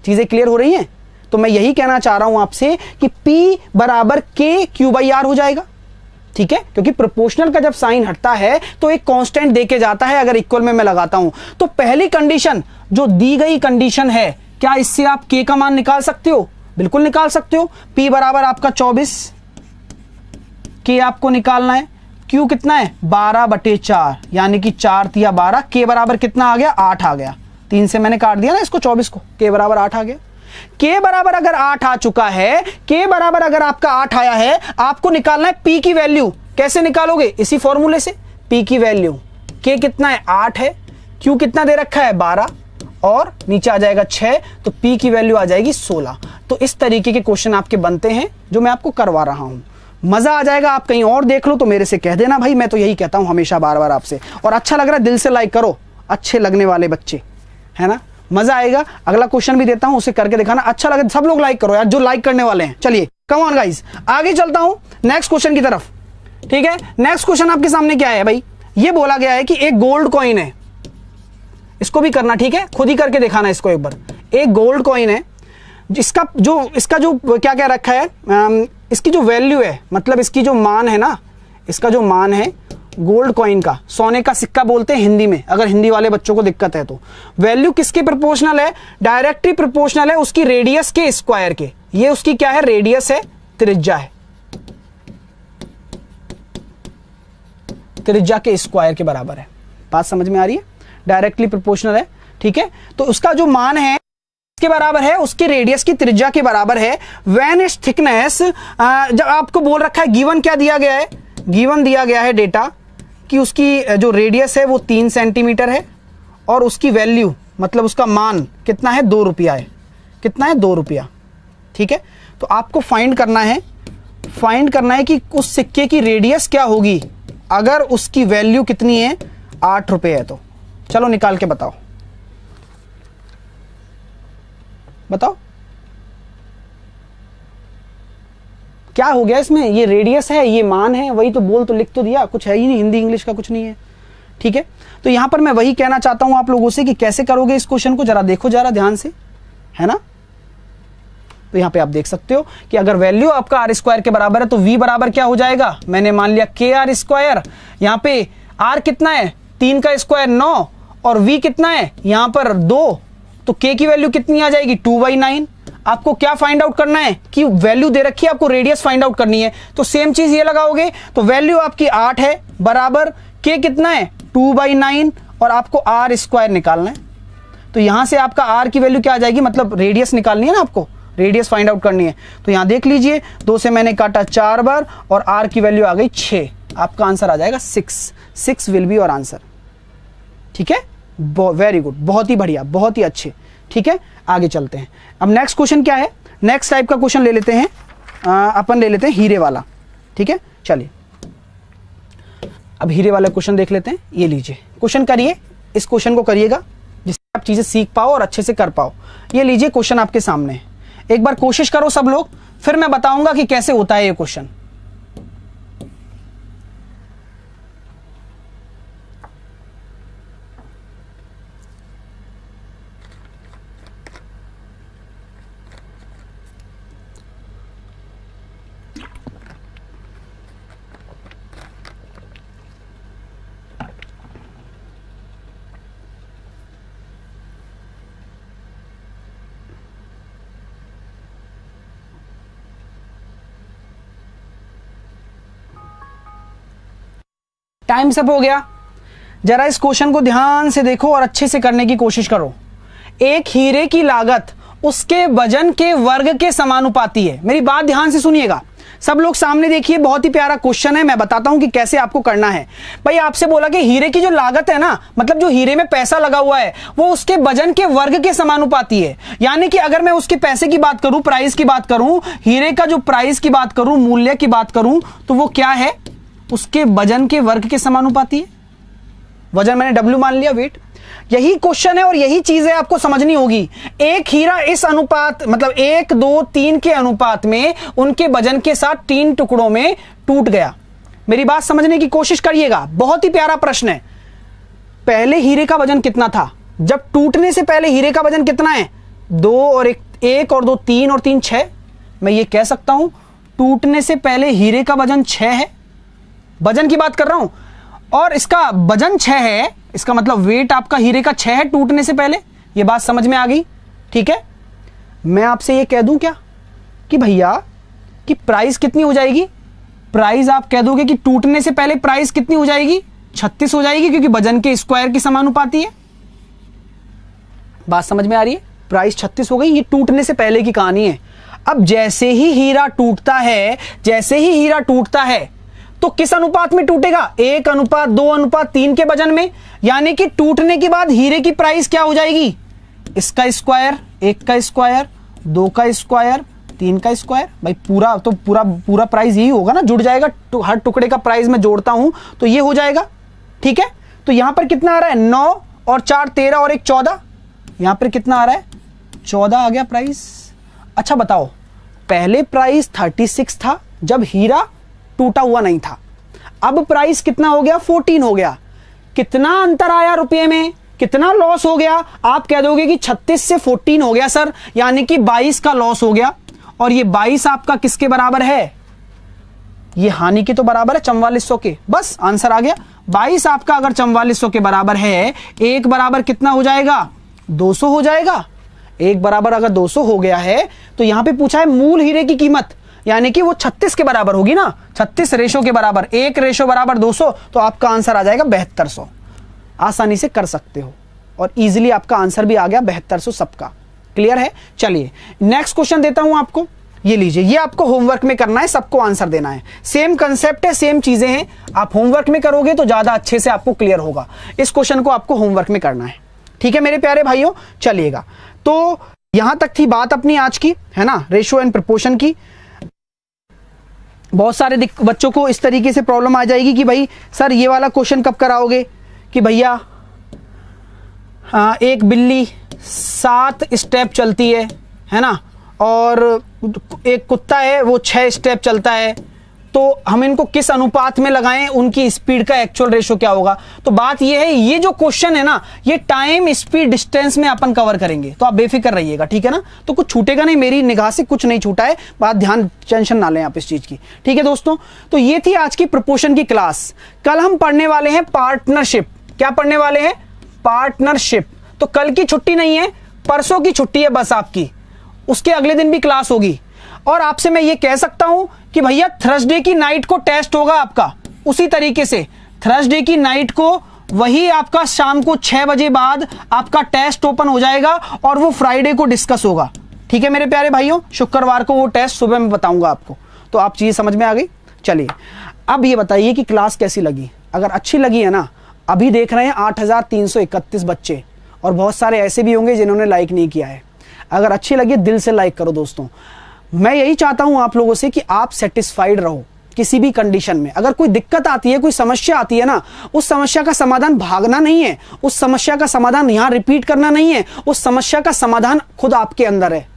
चीजें क्लियर हो रही हैं। तो मैं यही कहना चाह रहा हूं आपसे कि P बराबर K Q बाई R हो जाएगा, ठीक है, क्योंकि प्रोपोर्शनल का जब साइन हटता है तो एक कांस्टेंट देके जाता है। अगर इक्वल में मैं लगाता हूं तो पहली कंडीशन जो दी गई कंडीशन है, क्या इससे आप K का मान निकाल सकते हो? बिल्कुल निकाल सकते हो। P बराबर आपका 24, K आपको निकालना है, Q कितना है 12/4, यानी कि 4 तिया 12, K बराबर कितना आ गया 8 आ गया, 3 से मैंने काट दिया ना इसको 24 को, K बराबर 8 आ गया। K बराबर अगर 8 आ चुका है, K बराबर अगर आपका 8 आया है, आपको निकालना है P की वैल्यू। कैसे निकालोगे? इसी फॉर्मूले से। P की वैल्यू, K कितना है 8 है, Q कितना दे रखा है 12 और नीचे आ जाएगा 6, तो P की वैल्यू आ जाएगी 16। तो इस तरीके के क्वेश्चन आपके बनते हैं जो मैं आपको करवा रहा हूं। मजा आ जाएगा, आप कहीं और देख लो तो मेरे से कह देना भाई, मैं तो यही कहता हूं हमेशा बार बार आपसे। और अच्छा लग रहा है दिल से लाइक करो, अच्छे लगने वाले बच्चे, है ना, मजा आएगा। अगला क्वेश्चन भी देता हूं, उसे करके दिखाना, अच्छा लगे सब लोग लाइक करो यार, जो लाइक करने वाले हैं। चलिए कम ऑन गाइस, आगे चलता हूं नेक्स्ट क्वेश्चन की तरफ, ठीक है। नेक्स्ट क्वेश्चन आपके सामने क्या है भाई, ये बोला गया है कि एक गोल्ड कॉइन है, इसको भी करना, ठीक है, खुद ही करके दिखाना इसको एक बार। एक गोल्ड कॉइन है जिसका इसका जो क्या क्या रखा है, इसकी जो वैल्यू है, मतलब इसकी जो मान है ना, इसका जो मान है गोल्ड कॉइन का, सोने का सिक्का बोलते हैं हिंदी में, अगर हिंदी वाले बच्चों को दिक्कत है तो। वैल्यू किसके प्रोपोर्शनल है? डायरेक्टली प्रोपोर्शनल है उसकी रेडियस के स्क्वायर के। ये उसकी क्या है? रेडियस है, त्रिज्या है, त्रिज्या के स्क्वायर के बराबर है। बात समझ में आ रही है? डायरेक्टली प्रोपोर्शनल है, ठीक है। तो उसका जो मान है के बराबर है, उसके रेडियस की त्रिज्या के बराबर है। व्हेन इट्स थिकनेस, जब आपको बोल रखा है, गिवन क्या दिया गया है, गिवन दिया गया है डेटा कि उसकी जो रेडियस है वो 3 सेंटीमीटर है और उसकी वैल्यू मतलब उसका मान कितना है 2 रुपया है। कितना है? 2 रुपया, ठीक है। तो आपको फाइंड करना है कि उस सिक्के की रेडियस क्या होगी अगर उसकी वैल्यू कितनी है 8 रुपये है। तो चलो निकाल के बताओ क्या हो गया इसमें। ये रेडियस है, ये मान है, वही तो बोल तो लिख तो दिया, कुछ है ही नहीं, हिंदी इंग्लिश का कुछ नहीं है, ठीक है। तो यहां पर मैं वही कहना चाहता हूं आप लोगों से कि कैसे करोगे इस क्वेश्चन को, जरा देखो जरा ध्यान से, है ना। तो यहां पे आप देख सकते हो कि अगर वैल्यू आपका आर स्क्वायर के बराबर है तो वी बराबर क्या हो जाएगा, मैंने मान लिया के आर स्क्वायर। यहां पे आर कितना है 3 का स्क्वायर 9 और वी कितना है यहां पर 2, तो के की वैल्यू कितनी आ जाएगी 2/9। आपको क्या फाइंड आउट करना है कि वैल्यू दे रखी है, आपको रेडियस फाइंड आउट करनी है। तो सेम चीज ये लगाओगे, तो वैल्यू आपकी 8 है बराबर के कितना है 2/9 और आपको आर स्क्वायर निकालना है। तो यहां से आपका आर की वैल्यू क्या आ जाएगी, मतलब रेडियस निकालनी है ना, आपको रेडियस फाइंड आउट करनी है। तो यहां देख लीजिए 2 से मैंने काटा 4 बार और आर की वैल्यू आ गई 6। आपका आंसर आ जाएगा 6 विल बी योर आंसर, ठीक है। वेरी गुड, बहुत ही बढ़िया, बहुत ही अच्छे, ठीक है। आगे चलते हैं। अब नेक्स्ट क्वेश्चन क्या है, नेक्स्ट टाइप का क्वेश्चन ले लेते हैं, अपन ले लेते हैं हीरे वाला, ठीक है। चलिए अब हीरे वाला क्वेश्चन देख लेते हैं। ये लीजिए क्वेश्चन, करिए इस क्वेश्चन को करिएगा जिससे आप चीजें सीख पाओ और अच्छे से कर पाओ। ये लीजिए क्वेश्चन आपके सामने है, एक बार कोशिश करो सब लोग, फिर मैं बताऊंगा कि कैसे होता है ये क्वेश्चन। टाइम सब हो गया। जरा इस क्वेश्चन को ध्यान से देखो और अच्छे से करने की कोशिश करो। एक हीरे की लागत उसके वजन के वर्ग के समानुपाती है। मेरी बात ध्यान से सुनिएगा सब लोग, सामने देखिए, बहुत ही प्यारा क्वेश्चन है। मैं बताता हूं कि कैसे आपको करना है। भाई आपसे बोला कि हीरे की जो लागत है ना, मतलब जो हीरे में पैसा लगा हुआ है, वो उसके वजन के वर्ग के समानुपाती है। यानी कि अगर मैं उसके पैसे की बात करूं, प्राइस की बात करूं, हीरे का जो प्राइस की बात करूं, मूल्य की बात करूं, तो वो क्या है, उसके वजन के वर्ग के समानुपाती है। वजन मैंने W मान लिया, वेट। यही क्वेश्चन है और यही चीजें आपको समझनी होगी। एक हीरा इस अनुपात, मतलब 1, 2, 3 के अनुपात में उनके वजन के साथ 3 टुकड़ों में टूट गया। मेरी बात समझने की कोशिश करिएगा, बहुत ही प्यारा प्रश्न है। पहले हीरे का वजन कितना था, जब टूटने से पहले हीरे का वजन कितना है, 2 और 1 और 2 3 और 3 6। मैं ये कह सकता हूं टूटने से पहले हीरे का वजन 6 है। वजन की बात कर रहा हूं और इसका वजन 6 है, इसका मतलब वेट आपका हीरे का 6 है टूटने से पहले। ये बात समझ में आ गई, ठीक है। मैं आपसे ये कह दूं क्या कि भैया कि प्राइस कितनी हो जाएगी, प्राइस आप कह दोगे कि टूटने से पहले प्राइस कितनी हो जाएगी, 36 हो जाएगी, क्योंकि वजन के स्क्वायर की समानुपाती है। बात समझ में आ रही है, प्राइस 36 हो गई। ये टूटने से पहले की कहानी है। अब जैसे ही हीरा टूटता है, जैसे ही हीरा टूटता है तो किस अनुपात में टूटेगा, 1:2:3 के वजन में। यानी कि टूटने के बाद हीरे की प्राइस क्या हो जाएगी, इसका स्क्वायर, 1 का स्क्वायर, 2 का स्क्वायर, 3 का स्क्वायर। भाई पूरा तो पूरा प्राइस यही होगा ना, जुड़ जाएगा। हर टुकड़े का प्राइस मैं जोड़ता हूं तो ये हो जाएगा, ठीक है। तो यहां पर कितना आ रहा है, 9 और 4 13 और 1 14। यहां पर कितना आ रहा है, 14 आ गया प्राइस। अच्छा बताओ, पहले प्राइस 36 था जब हीरा टूटा हुआ नहीं था, अब प्राइस कितना हो गया, 14 हो गया। कितना अंतर आया रुपए में, कितना लॉस हो गया। आप कह दोगे कि 36 से 14 हो गया सर, यानी कि 22 का लॉस हो गया। और ये 22 आपका किसके बराबर है, ये हानि के तो बराबर है, 4400 के। बस आंसर आ गया। 22 आपका अगर 4400 के बराबर है, 1 बराबर कितना हो जाएगा, 200 हो जाएगा। 1 बराबर अगर 200 हो गया है तो यहां पे पूछा है मूल हीरे की कीमत, यानी कि वो 36 के बराबर होगी ना, 36 रेशो के बराबर, 1 रेशो बराबर 200, तो आपका आंसर आ जाएगा 7200। आसानी से कर सकते हो और इजीली आपका आंसर भी आ गया 7200 सबका। क्लियर है। चलिए नेक्स्ट क्वेश्चन देता हूं आपको, ये लीजिए। ये आपको होमवर्क में करना है, सबको आंसर देना है। सेम कंसेप्ट है, सेम चीजें हैं। आप होमवर्क में करोगे तो ज्यादा अच्छे से आपको क्लियर होगा। इस क्वेश्चन को आपको होमवर्क में करना है, ठीक है मेरे प्यारे भाइयों। चलिएगा, तो यहां तक थी बात अपनी आज की, है ना, रेशियो एंड प्रोपोर्शन की। बहुत सारे बच्चों को इस तरीके से प्रॉब्लम आ जाएगी कि भाई सर ये वाला क्वेश्चन कब कराओगे, कि भैया एक बिल्ली 7 स्टेप चलती है ना, और एक कुत्ता है वो 6 स्टेप चलता है, तो हम इनको किस अनुपात में लगाएं, उनकी स्पीड का एक्चुअल रेशो क्या होगा। तो बात ये है, ये जो क्वेश्चन है ना, ये टाइम स्पीड डिस्टेंस में अपन कवर करेंगे, तो आप बेफिक्र रहिएगा, ठीक है ना। तो कुछ छूटेगा नहीं, मेरी निगाह से कुछ नहीं छूटा है, बात ध्यान, टेंशन ना लें आप इस चीज की, ठीक है दोस्तों। तो ये थी आज की प्रोपोर्शन की क्लास। कल हम पढ़ने वाले हैं पार्टनरशिप। क्या पढ़ने वाले हैं, पार्टनरशिप। तो कल की छुट्टी नहीं है, परसों की छुट्टी है बस आपकी, उसके अगले दिन भी क्लास होगी। और आपसे मैं ये कह सकता हूं कि भैया थर्सडे की नाइट को टेस्ट होगा आपका, उसी तरीके से थर्सडे की नाइट को वही आपका शाम को 6 बजे बाद आपका टेस्ट ओपन हो जाएगा और वो फ्राइडे को डिस्कस होगा, ठीक है मेरे प्यारे भाइयों। शुक्रवार को वो टेस्ट सुबह में बताऊंगा आपको, तो आप चीज समझ में आ गई। चलिए अब ये बताइए कि क्लास कैसी लगी। अगर अच्छी लगी है ना, अभी देख रहे हैं 8331 बच्चे, और बहुत सारे ऐसे भी होंगे जिन्होंने लाइक नहीं किया है। अगर अच्छी लगी दिल से लाइक करो दोस्तों। मैं यही चाहता हूं आप लोगों से कि आप सेटिस्फाइड रहो किसी भी कंडीशन में। अगर कोई दिक्कत आती है, कोई समस्या आती है ना, उस समस्या का समाधान भागना नहीं है, उस समस्या का समाधान यहां रिपीट करना नहीं है, उस समस्या का समाधान खुद आपके अंदर है,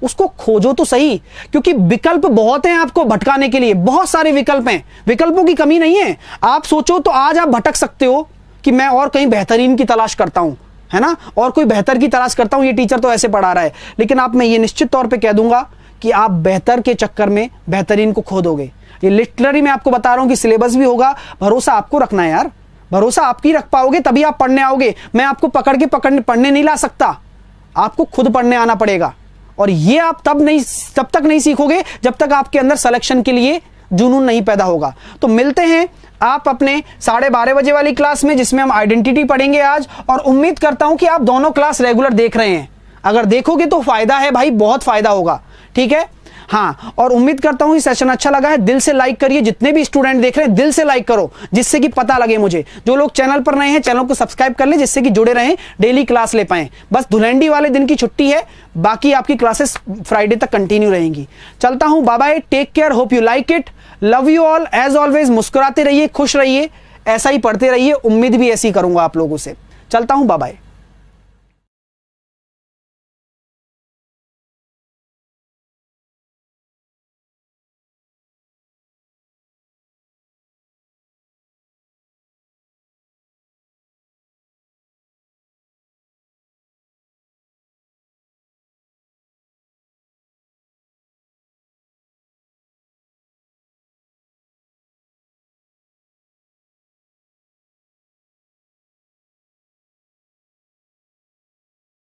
उसको खोजो तो सही। क्योंकि विकल्प बहुत हैं आपको भटकाने के लिए, बहुत सारे विकल्प हैं, विकल्पों की कमी नहीं है। आप सोचो तो आज आप भटक सकते हो कि मैं और कहीं बेहतरीन की तलाश करता हूं, है ना, और कोई बेहतर की तलाश करता हूं, ये टीचर तो ऐसे पढ़ा रहा है। लेकिन आप, मैं ये निश्चित तौर पे कह दूंगा कि आप बेहतर के चक्कर में बेहतरीन को खो दोगे। ये लिटरली मैं आपको बता रहा हूं कि सिलेबस भी होगा, भरोसा आपको रखना है यार, भरोसा आपकी रख पाओगे तभी आप पढ़ने आओगे। मैं आपको पकड़ के पढ़ने नहीं ला सकता, आपको खुद पढ़ने आना पड़ेगा। और ये आप तब तक नहीं सीखोगे जब तक आपके अंदर सिलेक्शन के लिए जुनून नहीं पैदा होगा। तो मिलते हैं आप अपने 12:30 बजे वाली क्लास में, जिसमें हम आइडेंटिटी पढ़ेंगे आज, और उम्मीद करता हूं कि आप दोनों क्लास रेगुलर देख रहे हैं। अगर देखोगे तो फायदा है भाई, बहुत फायदा होगा, ठीक है। हाँ, और उम्मीद करता हूं ये सेशन अच्छा लगा है। दिल से लाइक करिए, जितने भी स्टूडेंट देख रहे हैं दिल से लाइक करो, जिससे कि पता लगे मुझे। जो लोग चैनल पर नए हैं चैनल को सब्सक्राइब कर लें, जिससे कि जुड़े रहें, डेली क्लास ले पाएं। बस धुलेंडी वाले दिन की छुट्टी है, बाकी आपकी क्लासेस फ्राइडे तक कंटिन्यू रहेंगी। चलता हूं, bye bye, take care, hope you like it, love you all as always. मुस्कुराते रहिए, खुश रहिए, ऐसा ही पढ़ते रहिए, उम्मीद भी ऐसी करूंगा आप लोगों से। चलता हूं, बाय बाय।